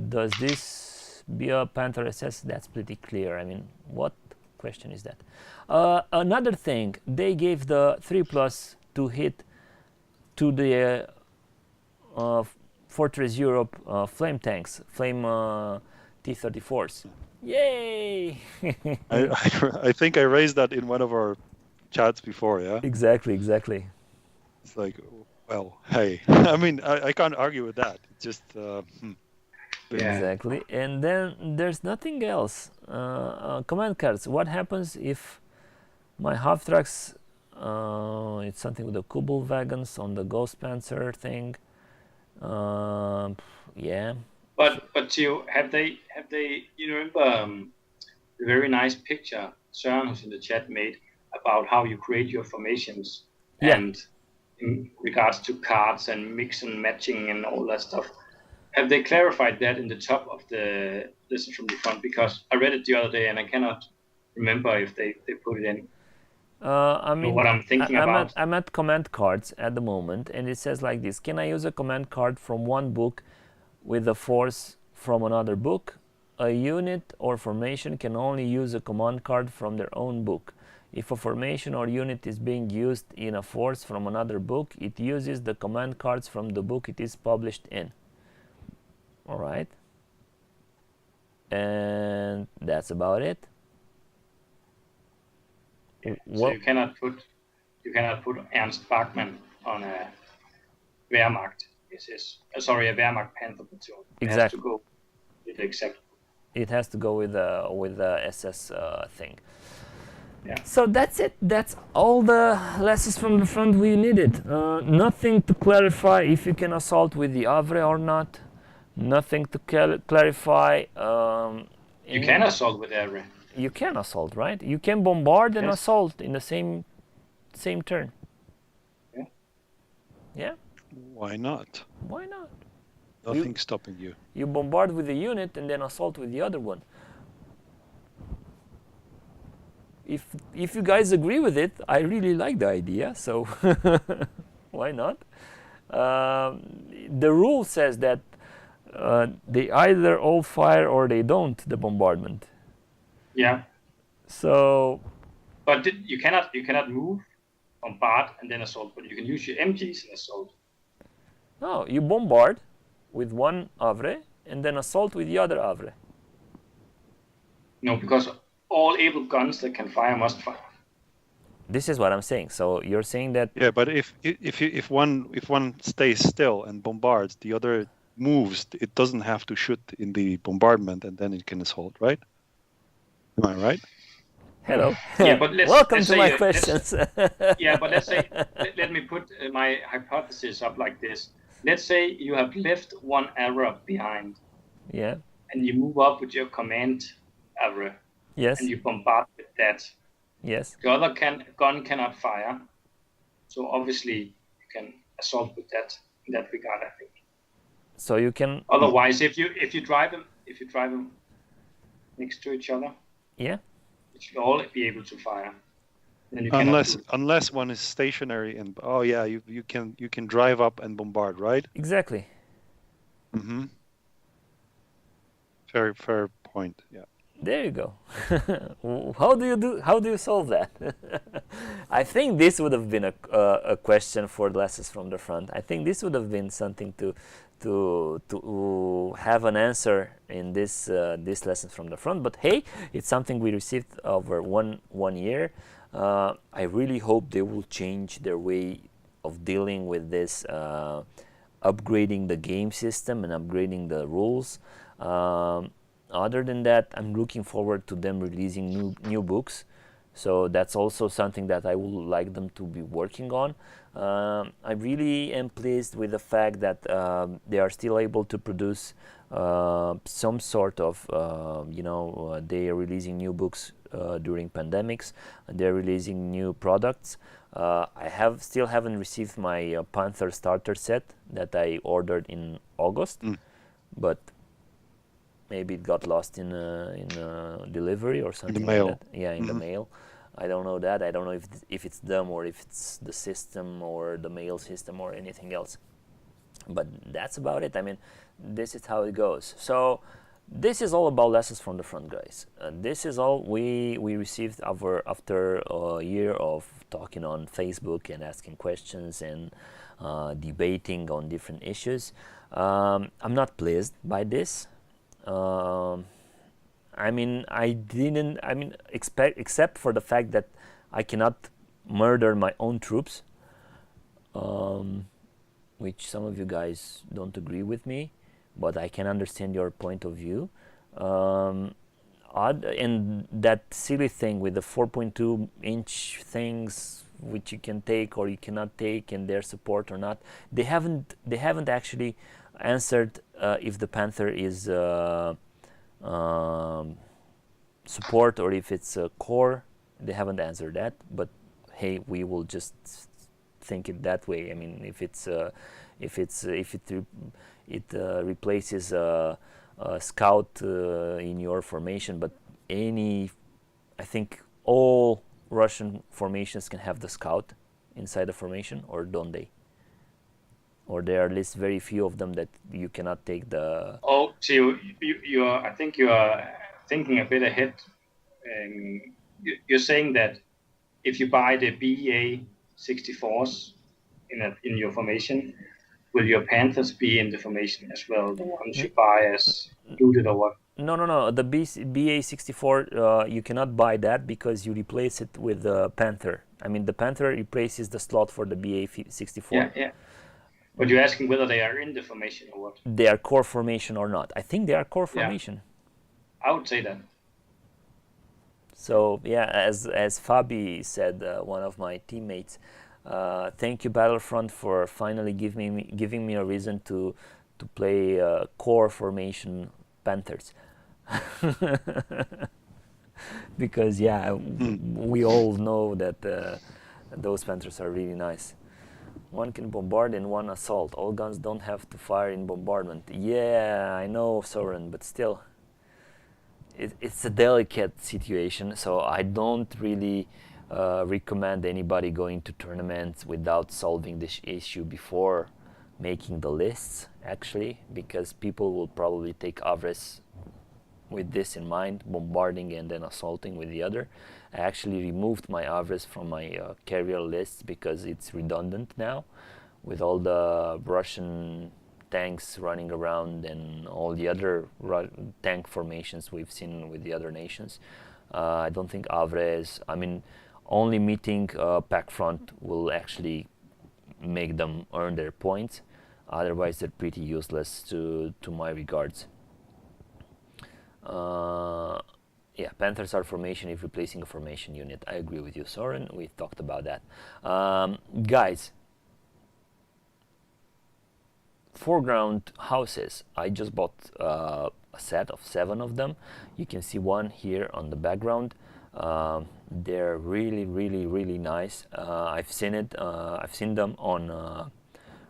Does this be a Panther SS? That's pretty clear. I mean, what question is that? Another thing, they gave the 3+ to hit to the Fortress Europe flame tanks, flame T-34s. Yay! I think I raised that in one of our chats before, yeah? Exactly. It's like, well, hey, I mean, I can't argue with that. It's just... Exactly. And then there's nothing else. Command cards. What happens if my half tracks, it's something with the Kubel wagons on the Ghost Panzer thing. Yeah. But have they you remember the very nice picture Søren, who's in the chat, made about how you create your formations and in regards to cards and mix and matching and all that stuff. Have they clarified that in the top of the listen from the front? Because I read it the other day and I cannot remember if they put it in. I mean, what I'm thinking about. I'm at command cards at the moment, and it says like this: can I use a command card from one book with a force from another book? A unit or formation can only use a command card from their own book. If a formation or unit is being used in a force from another book, it uses the command cards from the book it is published in. All right, and that's about it. So you cannot put Ernst Bachmann on a Wehrmacht SS. Sorry, a Wehrmacht Panther platoon. It has to go with the exact. It has to go with the SS thing. Yeah. So that's it. That's all the lessons from the front we needed. Nothing to clarify if you can assault with the Avre or not. Nothing to clarify. You can assault with area. You can assault, right? You can bombard and Yes. assault in the same turn. Yeah. Yeah. Why not? Why not? Nothing's stopping you. You bombard with the unit and then assault with the other one. If you guys agree with it, I really like the idea. So why not? The rule says that they either all fire or they don't, the bombardment. Yeah. So, But you cannot move, bombard, and then assault. But you can use your MGs and assault. no, you bombard with one Havre and then assault with the other Havre. No, because all able guns that can fire must fire. This is what I'm saying. So you're saying that Yeah, but if one stays still and bombards, the other moves. It doesn't have to shoot in the bombardment, and then it can assault, right? Am I right? hello. Yeah, but Welcome let's to say my questions. Yeah, but let's say let me put my hypothesis up like this. Let's say you have left one arrow behind, Yeah. and you move up with your command arrow, Yes. and you bombard with that. Yes. The other gun cannot fire, so obviously you can assault with that in that regard, I think. So you can. Otherwise, if you drive them next to each other, Yeah. it should all be able to fire. Then you cannot do it. Unless one is stationary and you can drive up and bombard, right? Exactly. Mm-hmm. Fair point. Yeah. There you go. How do you solve that? I think this would have been a question for lessons from the front. I think this would have been something to have an answer in this lessons from the front. But hey, it's something we received over one year. I really hope they will change their way of dealing with this, upgrading the game system and upgrading the rules. Other than that, I'm looking forward to them releasing new books. So that's also something that I would like them to be working on. I really am pleased with the fact that they are still able to produce some sort of, they are releasing new books during pandemics. They're releasing new products. I still haven't received my Panther starter set that I ordered in August, but maybe it got lost in delivery or something. In the mail. Like that. Yeah, in the mail. I don't know that. I don't know if it's them or if it's the system or the mail system or anything else. But that's about it. I mean, this is how it goes. So this is all about lessons from the front, guys. This is all we received after a year of talking on Facebook and asking questions and debating on different issues. I'm not pleased by this. Except for the fact that I cannot murder my own troops, which some of you guys don't agree with me, but I can understand your point of view. And that silly thing with the 4.2 inch things, which you can take or you cannot take, and their support or not, they haven't actually answered if the Panther is support or if it's a core. They haven't answered that, but hey, we will just think it that way. I mean, if it replaces a scout in your formation, but I think all Russian formations can have the scout inside the formation, or don't they? Or there are at least very few of them that you cannot take the. Oh, so I think you are thinking a bit ahead. You're saying that if you buy the BA 64s in your formation, will your Panthers be in the formation as well? The ones you buy as looted or what? No. The BA 64, you cannot buy that because you replace it with the Panther. I mean, the Panther replaces the slot for the BA 64. Yeah. But you're asking whether they are in the formation or what? They are core formation or not. I think they are core formation. I would say that. So yeah, as Fabi said, one of my teammates, thank you Battlefront for finally giving me a reason to to play core formation Panthers. Because yeah, we all know that those Panthers are really nice. One can bombard and one assault. All guns don't have to fire in bombardment. Yeah, I know, Soren, but still, it's a delicate situation. So I don't really recommend anybody going to tournaments without solving this issue before making the lists, actually, because people will probably take Avres with this in mind, bombarding and then assaulting with the other. I actually removed my Avres from my carrier lists because it's redundant now with all the Russian tanks running around and all the other tank formations we've seen with the other nations. I don't think Avres, I mean, only meeting pack front will actually make them earn their points. Otherwise, they're pretty useless to my regards. Yeah, Panthers are formation if replacing a formation unit. I agree with you, Soren. We talked about that. Guys, foreground houses. I just bought a set of 7 of them. You can see one here on the background. They're really nice. I've seen it. I've seen them on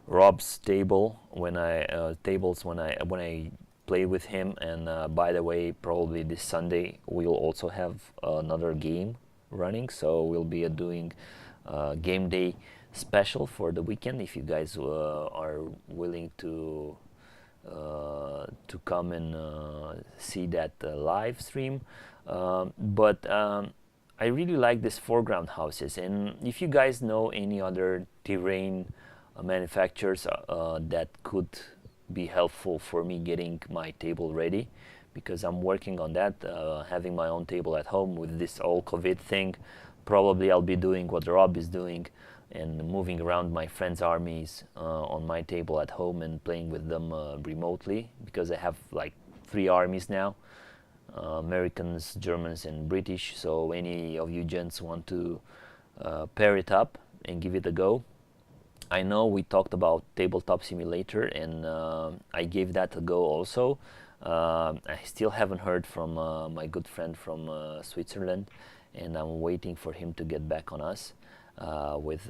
Rob's tables when I play with him. And by the way, probably this Sunday we'll also have another game running. So we'll be doing game day special for the weekend. If you guys are willing to come and see that live stream. But I really like this foreground houses, and if you guys know any other terrain manufacturers that could be helpful for me getting my table ready, because I'm working on that, having my own table at home with this whole COVID thing. Probably I'll be doing what Rob is doing and moving around my friends' armies on my table at home and playing with them remotely, because I have like 3 armies now. Americans, Germans, and British. So any of you gents want to pair it up and give it a go. I know we talked about Tabletop Simulator, and I gave that a go also. I still haven't heard from my good friend from Switzerland, and I'm waiting for him to get back on us with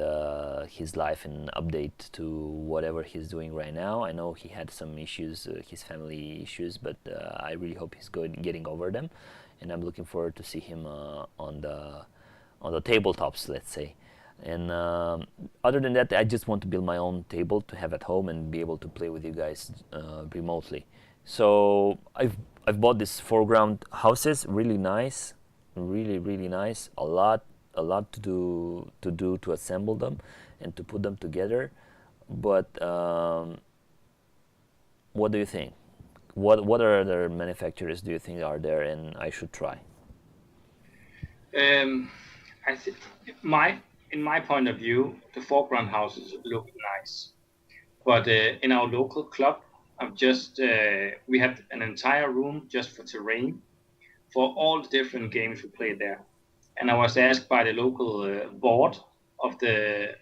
his life and update to whatever he's doing right now. I know he had some issues, his family issues, but I really hope he's getting over them, and I'm looking forward to see him on the tabletops, let's say. And other than that, I just want to build my own table to have at home and be able to play with you guys remotely. So I've bought these foreground houses, really nice, really nice. A lot to do to assemble them and to put them together. But what do you think? What other manufacturers do you think are there and I should try? I think in my point of view, the foreground houses look nice, but in our local club, we had an entire room just for terrain, for all the different games we played there. And I was asked by the local board of the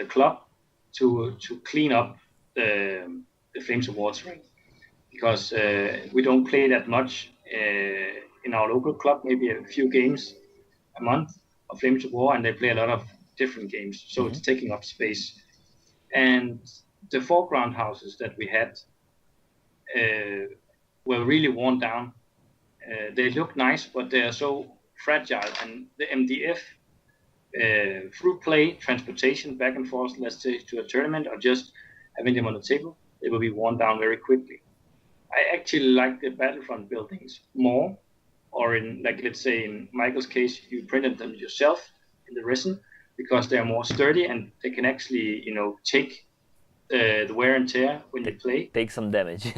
club to clean up the Flames of War terrain, because we don't play that much in our local club, maybe a few games a month of Flames of War, and they play a lot of different games, so it's taking up space. And the foreground houses that we had were really worn down. They look nice, but they are so fragile, and the MDF through play, transportation back and forth, let's say to a tournament, or just having them on the table, they will be worn down very quickly. I actually like the Battlefront buildings more, or in, like, let's say in Michael's case, you printed them yourself in the resin, because they are more sturdy and they can actually, take the wear and tear when you play. Take some damage.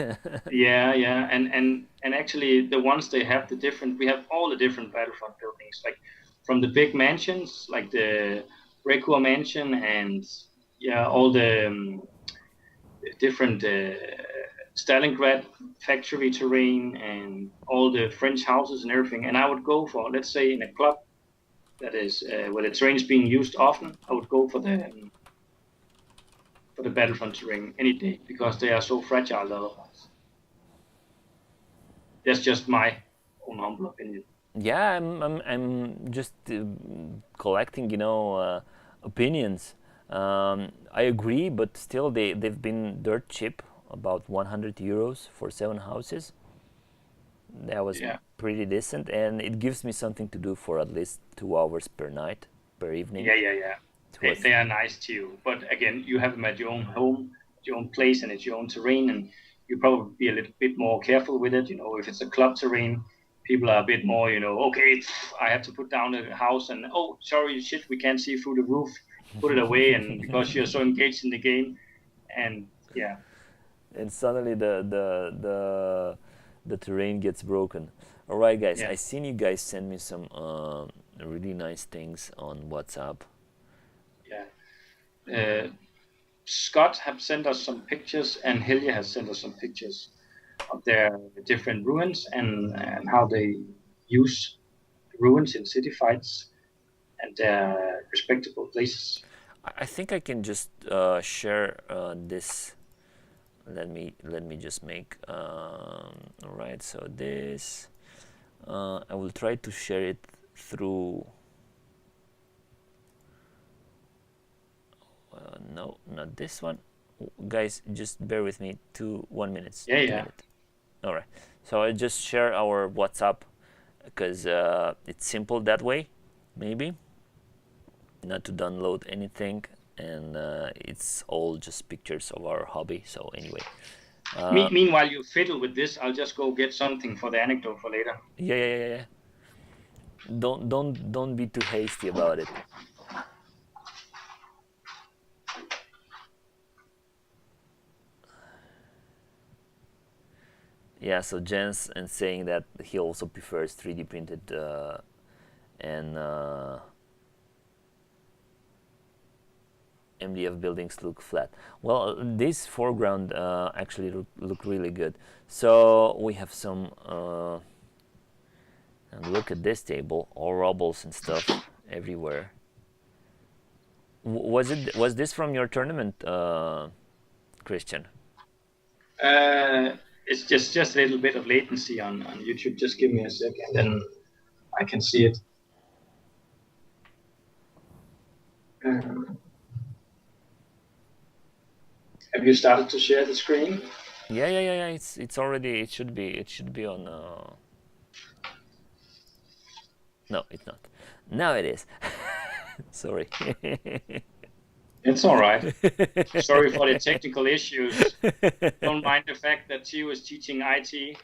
yeah, and actually the ones they have we have all the different Battlefront buildings, like from the big mansions, like the Rekur mansion, and all the different Stalingrad factory terrain, and all the French houses and everything. And I would go for, let's say, in a club that is where the terrain is being used often, I would go for for the Battlefront terrain any day because they are so fragile otherwise. That's just my own humble opinion. Yeah, I'm just collecting, opinions. I agree, but still, they've been dirt cheap, about 100 euros for 7 houses. That was pretty decent, and it gives me something to do for at least 2 hours per night, per evening. Yeah. They are nice too, but again, you have them at your own home, your own place, and it's your own terrain, and you probably be a little bit more careful with it. If it's a club terrain, people are a bit more, okay, I have to put down the house, and oh, sorry, shit, we can't see through the roof, put it away, and because you're so engaged in the game, and yeah. And suddenly the terrain gets broken. All right, guys, I seen you guys send me some really nice things on WhatsApp. Yeah. Scott have sent us some pictures, and Helge has sent us some pictures of their different ruins and how they use ruins in city fights and their respectable places. I think I can just share this. Let me just make. All right, so this I will try to share it through. No, not this one. Guys, just bear with me 1 minute. Yeah. All right, so I just share our WhatsApp because it's simple that way, maybe not to download anything, and it's all just pictures of our hobby. So anyway, meanwhile you fiddle with this, I'll just go get something for the anecdote for later. Yeah. Don't be too hasty about it. Yeah, so Jens and saying that he also prefers 3D printed and MDF buildings look flat. Well, this foreground actually look really good. So we have some, and look at this table, all rubbles and stuff everywhere. Was this from your tournament, Christian? It's just a little bit of latency on YouTube. Just give me a second and I can see it. Have you started to share the screen? Yeah. It's already. It should be on. No, it's not. Now it is. Sorry. It's all right. Sorry for the technical issues. Don't mind the fact that Theo is teaching IT.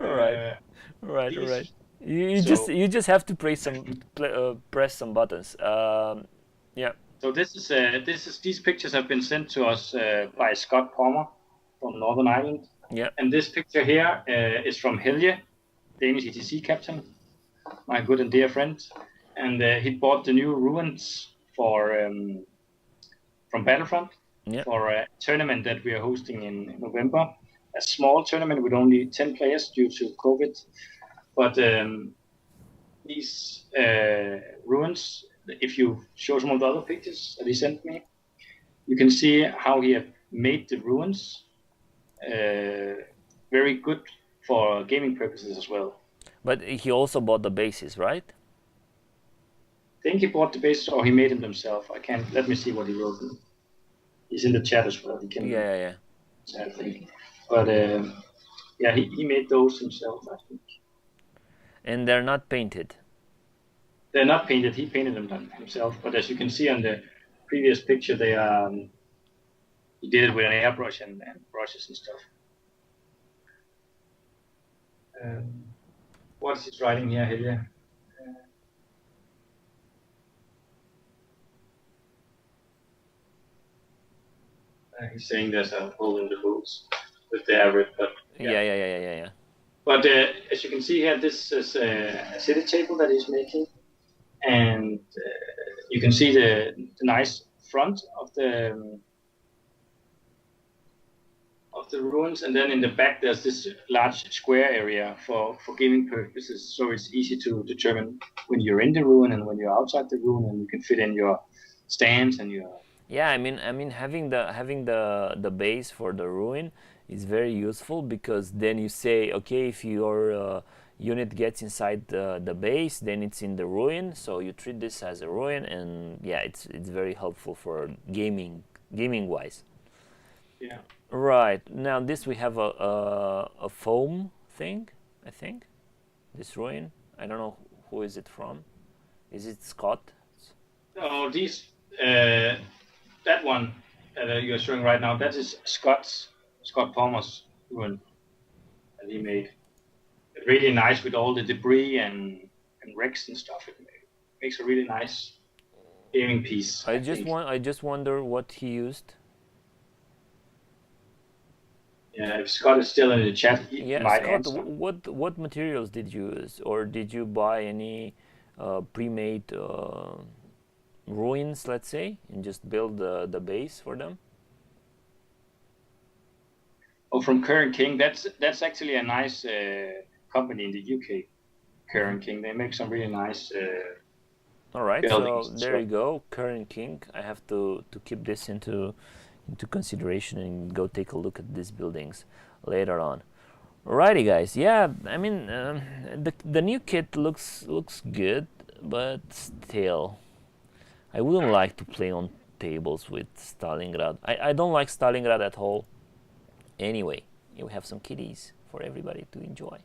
All right. You just have to press some buttons. Yeah. So these pictures have been sent to us by Scott Palmer from Northern Ireland. Yeah. And this picture here is from Helge, Danish ETC captain, my good and dear friend. And he bought the new ruins from Battlefront for a tournament that we are hosting in November. A small tournament with only 10 players due to COVID. But these ruins, if you show some of the other pictures that he sent me, you can see how he had made the ruins very good for gaming purposes as well. But he also bought the bases, right? I think he bought the bases or he made them himself. I can't. Let me see what he wrote. He's in the chat as well. He can. Yeah. I think. But he made those himself, I think. And they're not painted. They're not painted. He painted them himself. But as you can see on the previous picture, they are. He did it with an airbrush and brushes and stuff. What is he writing here, Helge? He's saying there's a hole in the rules with the average, but yeah. But as you can see here, this is a city table that he's making, and you can see the nice front of the ruins, and then in the back there's this large square area for gaming purposes, so it's easy to determine when you're in the ruin and when you're outside the ruin, and you can fit in your stands and your. Yeah, I mean, having the base for the ruin is very useful, because then you say, okay, if your unit gets inside the base, then it's in the ruin. So you treat this as a ruin, and yeah, it's very helpful for gaming wise. Yeah. Right now, this we have a foam thing, I think. This ruin. I don't know who is it from. Is it Scott? Oh, these that one that you're showing right now, that is Scott Palmer's ruin that he made. Really nice with all the debris and wrecks and stuff. It makes a really nice gaming piece, I think. I just wonder what he used. Yeah, if Scott is still in the chat, he Yeah, might Scott, answer. what materials did you use, or did you buy any pre-made ruins, let's say, and just build the base for them? Oh, from Current King, that's actually a nice company in the UK. Current King, they make some really nice All right, buildings so and there stuff. you go, Current King. I have to keep this into consideration and go take a look at these buildings later on. Alrighty, guys. Yeah, I mean, the new kit looks good, but still, I wouldn't like to play on tables with Stalingrad. I don't like Stalingrad at all. Anyway, we have some kitties for everybody to enjoy.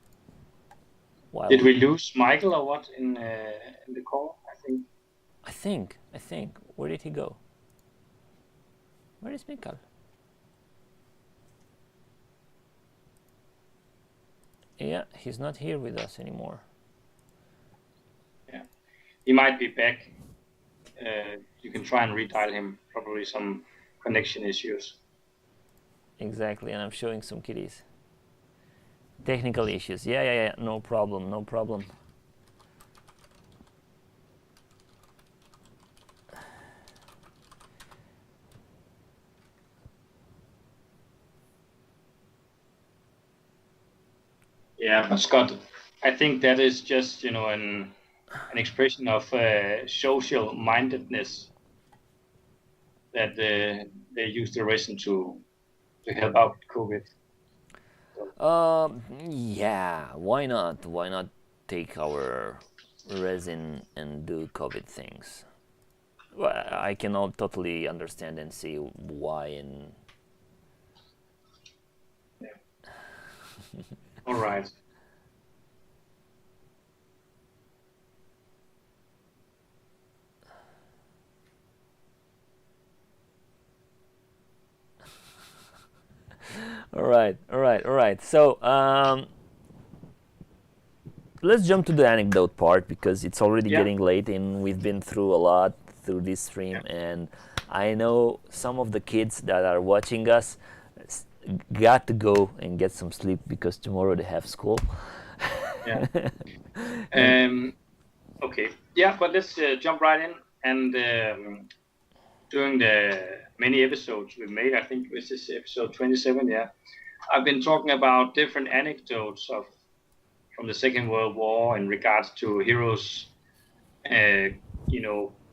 Did we lose Michael or what in the call? I think. I think. Where did he go? Where is Mikael? Yeah, he's not here with us anymore. Yeah, he might be back. You can try and redial him. Probably some connection issues. Exactly, and I'm showing some kitties. Technical issues. Yeah. No problem. No problem. Yeah, but Scott, I think that is just an expression of social mindedness that they use the resin to help out with COVID. Yeah. Why not? Why not take our resin and do COVID things? Well, I can all totally understand and see why. And All right. all right. So let's jump to the anecdote part, because it's already Yeah. getting late and we've been through a lot through this stream, Yeah. and I know some of the kids that are watching us got to go and get some sleep, because tomorrow they have school. Yeah. Okay. Yeah, but let's jump right in. And during the many episodes we made, I think this is episode 27. Yeah, I've been talking about different anecdotes from the Second World War in regards to heroes,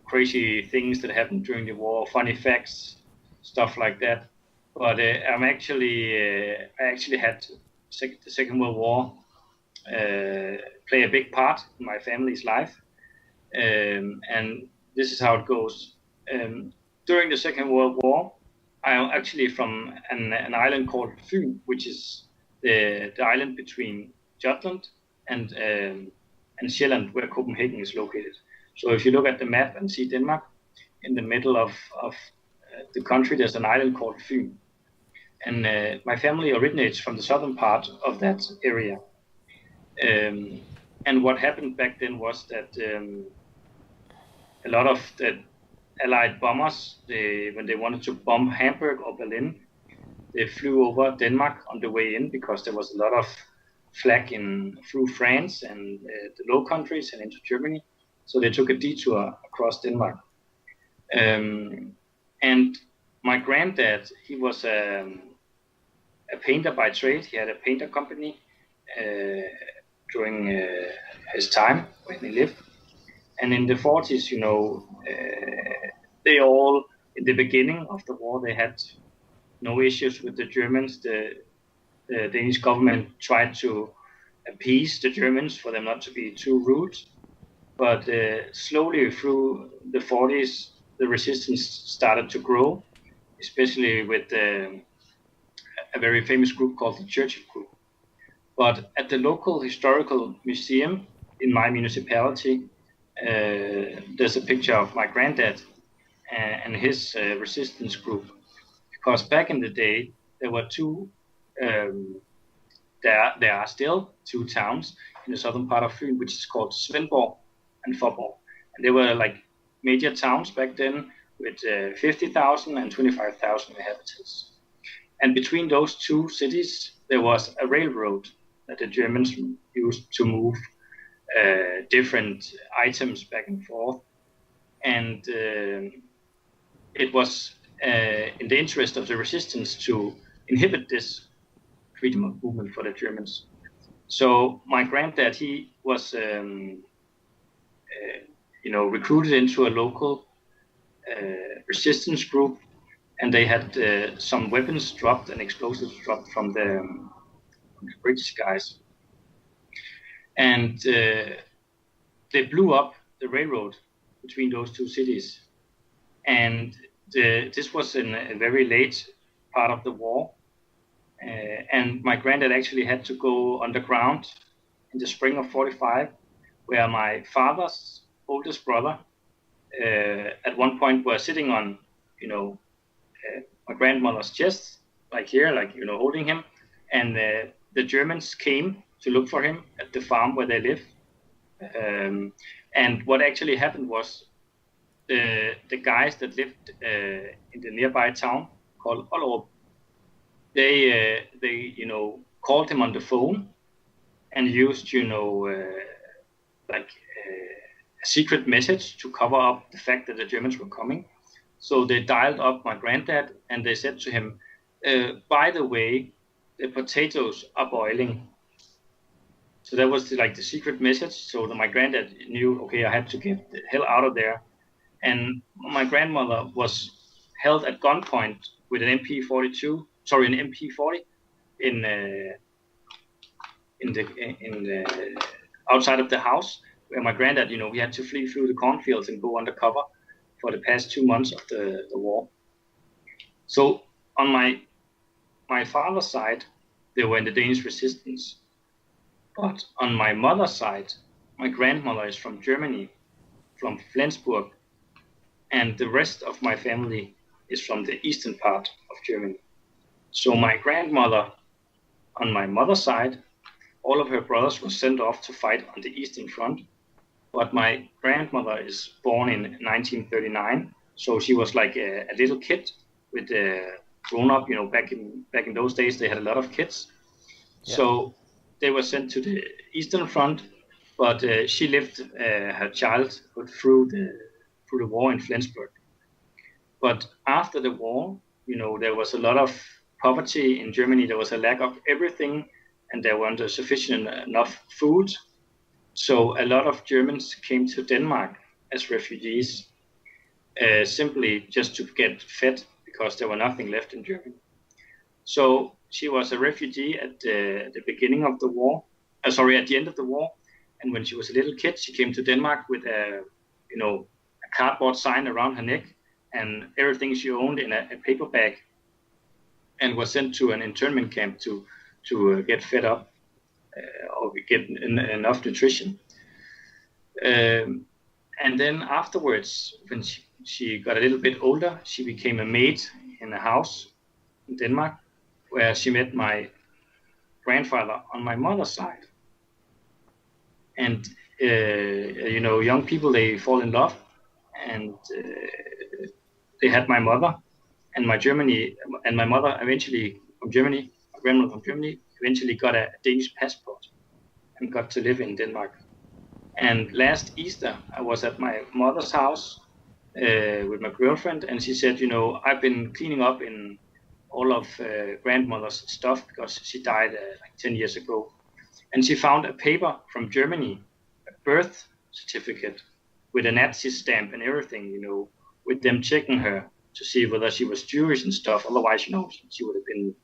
crazy things that happened during the war, funny facts, stuff like that. But I actually had the Second World War play a big part in my family's life, and this is how it goes. During the Second World War, I am actually from an island called Fyn, which is the island between Jutland and Sjælland, where Copenhagen is located. So if you look at the map and see Denmark, in the middle of the country, there's an island called Fyn. And my family originates from the southern part of that area. And what happened back then was that a lot of the Allied bombers, when they wanted to bomb Hamburg or Berlin, they flew over Denmark on the way in, because there was a lot of flak through France and the Low Countries and into Germany. So they took a detour across Denmark. And my granddad, he was a painter by trade. He had a painter company during his time when he lived. And in the 40s, they all, in the beginning of the war, they had no issues with the Germans. The Danish government tried to appease the Germans for them not to be too rude. But slowly through the 40s, the resistance started to grow, especially with a very famous group called the Churchill Group. But at the local historical museum in my municipality, there's a picture of my granddad and his resistance group. Because back in the day, there were two, there are still two towns in the southern part of Fyn, which is called Svendborg and Faaborg. And they were like major towns back then with 50,000 and 25,000 inhabitants. And between those two cities, there was a railroad that the Germans used to move different items back and forth. And it was in the interest of the resistance to inhibit this freedom of movement for the Germans. So my granddad, he was, recruited into a local resistance group, and they had some weapons dropped and explosives dropped from the British guys. And they blew up the railroad between those two cities. And this was in a very late part of the war. And my granddad actually had to go underground in the spring of 45, where my father's oldest brother at one point was sitting on, my grandmother's chest, like here, holding him. And the Germans came to look for him at the farm where they live. And what actually happened was the guys that lived in the nearby town called Ollerup, they called him on the phone and used, a secret message to cover up the fact that the Germans were coming. So they dialed up my granddad and they said to him, by the way, the potatoes are boiling. So that was the secret message. So that my granddad knew, okay, I had to get the hell out of there. And my grandmother was held at gunpoint with an MP40 in the outside of the house, where my granddad, we had to flee through the cornfields and go undercover for the past 2 months of the war. So on my father's side, they were in the Danish resistance. But on my mother's side, my grandmother is from Germany, from Flensburg, and the rest of my family is from the eastern part of Germany. So my grandmother, on my mother's side, all of her brothers were sent off to fight on the Eastern Front. But my grandmother is born in 1939, so she was like a little kid with grown up. Back in those days, they had a lot of kids. Yeah. So they were sent to the Eastern Front, but she lived her childhood through the war in Flensburg. But after the war, there was a lot of poverty in Germany. There was a lack of everything, and there weren't sufficient enough food. So a lot of Germans came to Denmark as refugees, simply just to get fed, because there was nothing left in Germany. So she was a refugee at the beginning of the war, at the end of the war. And when she was a little kid, she came to Denmark with a cardboard sign around her neck and everything she owned in a paper bag, and was sent to an internment camp to get fed up or get enough nutrition. And then afterwards, when she got a little bit older, she became a maid in a house in Denmark, where she met my grandfather on my mother's side. And young people, they fall in love, and they had my mother and my mother eventually from Germany. My grandmother from Germany eventually got a Danish passport and got to live in Denmark. And last Easter, I was at my mother's house with my girlfriend, and she said, I've been cleaning up in all of grandmother's stuff because she died 10 years ago. And she found a paper from Germany, a birth certificate with a Nazi stamp and everything, with them checking her to see whether she was Jewish and stuff. Otherwise, she would have been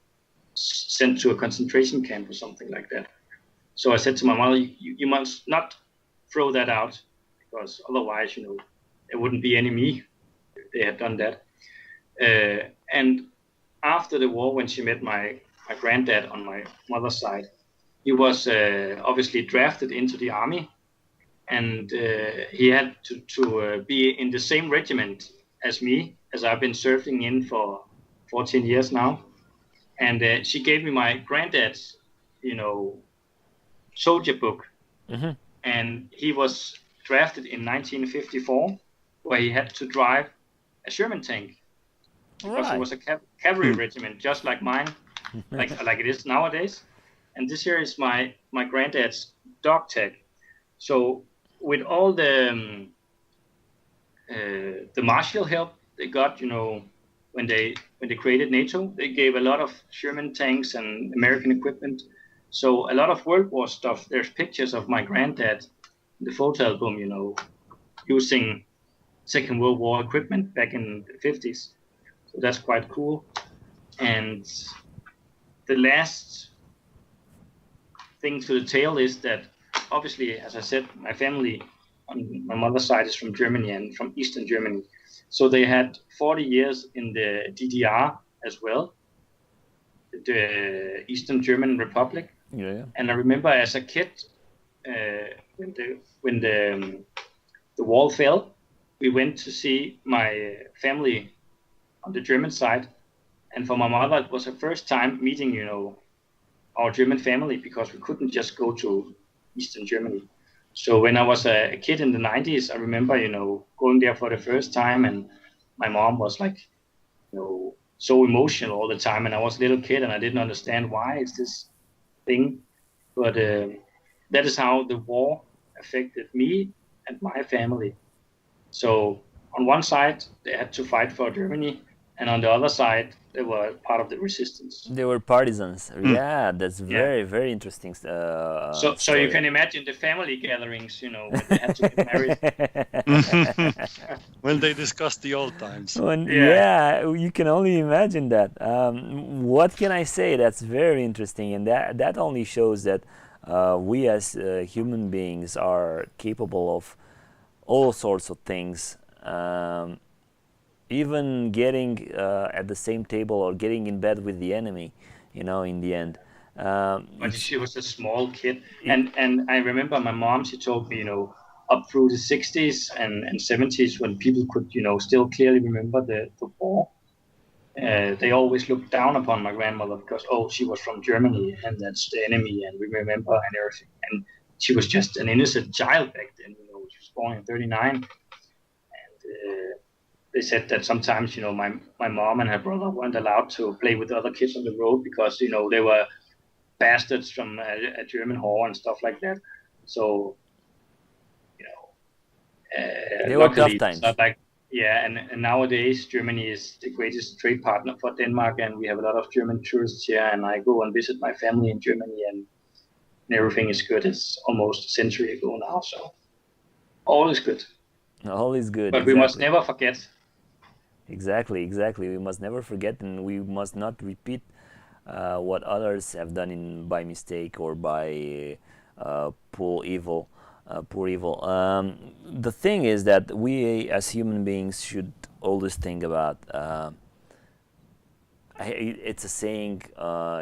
sent to a concentration camp or something like that. So I said to my mother, you must not throw that out, because otherwise, there wouldn't be any me if they had done that. And after the war, when she met my granddad on my mother's side, he was obviously drafted into the army, and he had to be in the same regiment as me, as I've been serving in for 14 years now. And she gave me my granddad's, soldier book. Mm-hmm. And he was drafted in 1954, where he had to drive a Sherman tank, because it was a cavalry regiment, just like mine, like it is nowadays. And this here is my granddad's dog tag. So with all the Marshall help they got, when they created NATO, they gave a lot of Sherman tanks and American equipment. So a lot of World War stuff. There's pictures of my granddad in the photo album, using Second World War equipment back in the 50s. So that's quite cool. And the last thing to the tale is that, obviously, as I said, my family on my mother's side is from Germany and from Eastern Germany. So they had 40 years in the DDR as well, the Eastern German Republic. Yeah. And I remember as a kid, when the wall fell, we went to see my family on the German side. And for my mother, it was her first time meeting, our German family, because we couldn't just go to Eastern Germany. So when I was a kid in the 90s, I remember, going there for the first time, and my mom was like, so emotional all the time. And I was a little kid and I didn't understand why is this thing. But that is how the war affected me and my family. So on one side, they had to fight for Germany, and on the other side, they were part of the resistance. They were partisans. Yeah, that's very, very interesting. So you can imagine the family gatherings, when they had to get married. When they discussed the old times. Yeah, you can only imagine that. What can I say? That's very interesting, and that only shows that we as human beings are capable of all sorts of things. Even getting at the same table or getting in bed with the enemy, in the end. But she was a small kid, and I remember my mom. She told me, up through the 60s and 70s, when people could, still clearly remember the war. They always looked down upon my grandmother because, she was from Germany and that's the enemy, and we remember and everything. And she was just an innocent child back then. She was born in 39, and they said that sometimes, my mom and her brother weren't allowed to play with other kids on the road because, they were bastards from a German whore and stuff like that. So, they were tough times. Not like, and nowadays Germany is the greatest trade partner for Denmark, and we have a lot of German tourists here, and I go and visit my family in Germany, and everything is good. It's almost a century ago now, so all is good. All is good. But exactly. We must never forget. Exactly. We must never forget, and we must not repeat what others have done by mistake or by poor evil. The thing is that we as human beings should always think about. It's a saying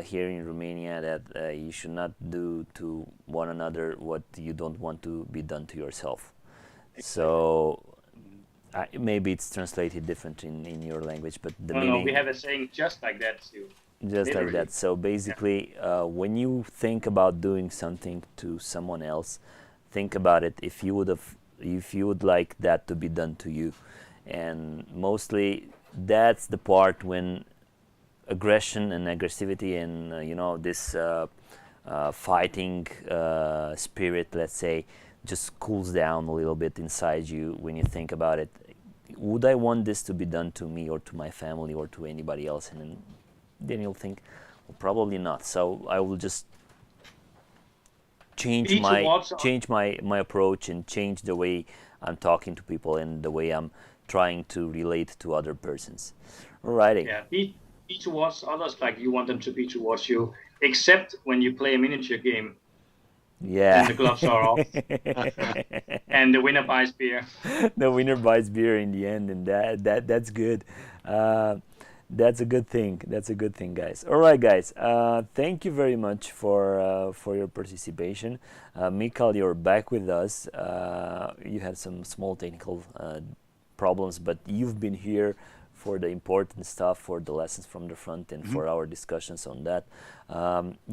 here in Romania that you should not do to one another what you don't want to be done to yourself. So. Maybe it's translated different in your language, but the meaning... No, we have a saying just like that too. Just literally. Like that. So basically, when you think about doing something to someone else, think about it if you would like that to be done to you. And mostly that's the part when aggression and aggressivity and this fighting spirit, let's say, just cools down a little bit inside you when you think about it. Would I want this to be done to me or to my family or to anybody else? And then you'll think, well, probably not. So I will just change my approach and change the way I'm talking to people and the way I'm trying to relate to other persons. Alrighty. Yeah, be towards others like you want them to be towards you, except when you play a miniature game. Yeah. Then the gloves are off, and the winner buys beer. The winner buys beer in the end, and that's good. That's a good thing. That's a good thing, guys. All right, guys. Thank you very much for your participation. Mikael, you're back with us. You had some small technical problems, but you've been here for the important stuff, for the lessons from the front, and for our discussions on that.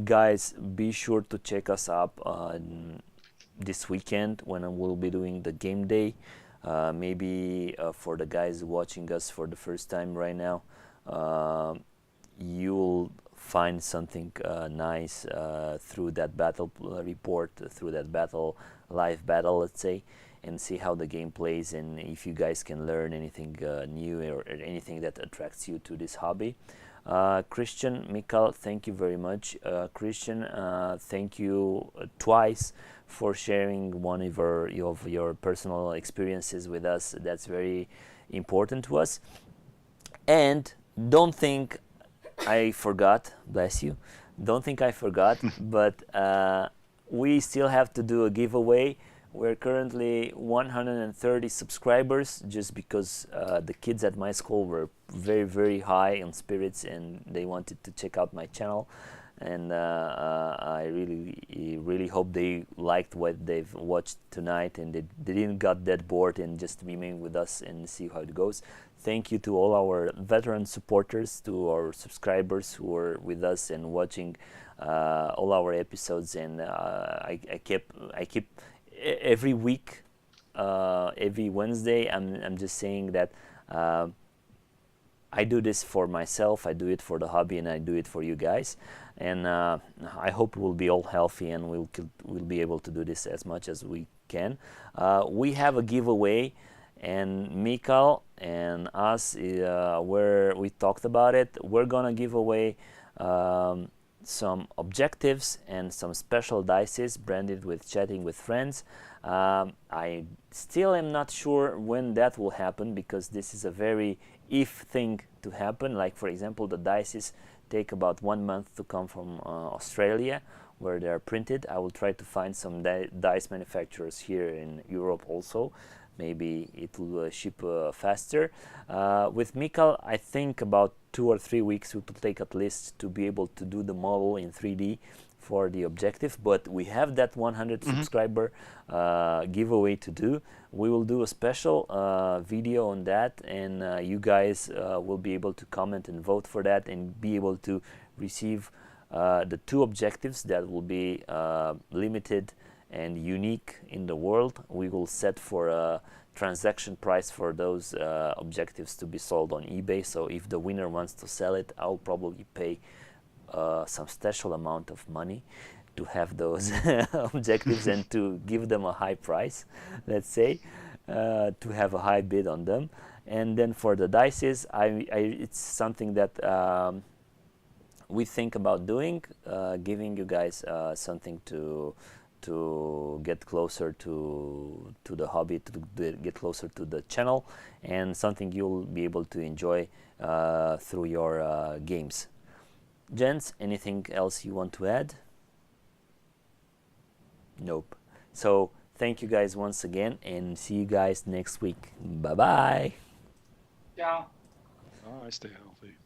Guys, be sure to check us up this weekend when I will be doing the game day. Maybe for the guys watching us for the first time right now, you'll find something nice through that battle report, through that live battle, let's say, and see how the game plays, and if you guys can learn anything new or anything that attracts you to this hobby. Christian, Mikael, thank you very much. Christian, thank you twice for sharing one of your personal experiences with us. That's very important to us. And don't think I forgot, bless you, don't think I forgot, but we still have to do a giveaway. We're currently 130 subscribers, just because the kids at my school were very, very high in spirits and they wanted to check out my channel. And I really hope they liked what they've watched tonight, and they didn't got that bored and just remain with us and see how it goes. Thank you to all our veteran supporters, to our subscribers who are with us and watching all our episodes. And I keep every week, every Wednesday, I'm just saying that I do this for myself, I do it for the hobby, and I do it for you guys. And I hope we'll be all healthy and we'll be able to do this as much as we can. We have a giveaway, and Mikael and us, where we talked about it, we're gonna give away some objectives and some special dices branded with Chatting with Friends. I still am not sure when that will happen, because this is a very if thing to happen. Like, for example, the dices take about 1 month to come from Australia, where they are printed. I will try to find some dice manufacturers here in Europe also. Maybe it will ship faster. With Mikael, I think about 2 or 3 weeks it will take at least to be able to do the model in 3D for the objective. But we have that 100 subscriber giveaway to do. We will do a special video on that, and you guys will be able to comment and vote for that, and be able to receive the 2 objectives that will be limited and unique in the world. We will set for a transaction price for those objectives to be sold on eBay. So if the winner wants to sell it, I'll probably pay some special amount of money to have those objectives and to give them a high price, let's say, to have a high bid on them. And then for the dices, it's something that we think about doing, giving you guys something to get closer to the hobby, to get closer to the channel, and something you'll be able to enjoy through your games. Gents, anything else you want to add? Nope. So thank you guys once again, and see you guys next week. Bye bye. Ciao. I stay healthy.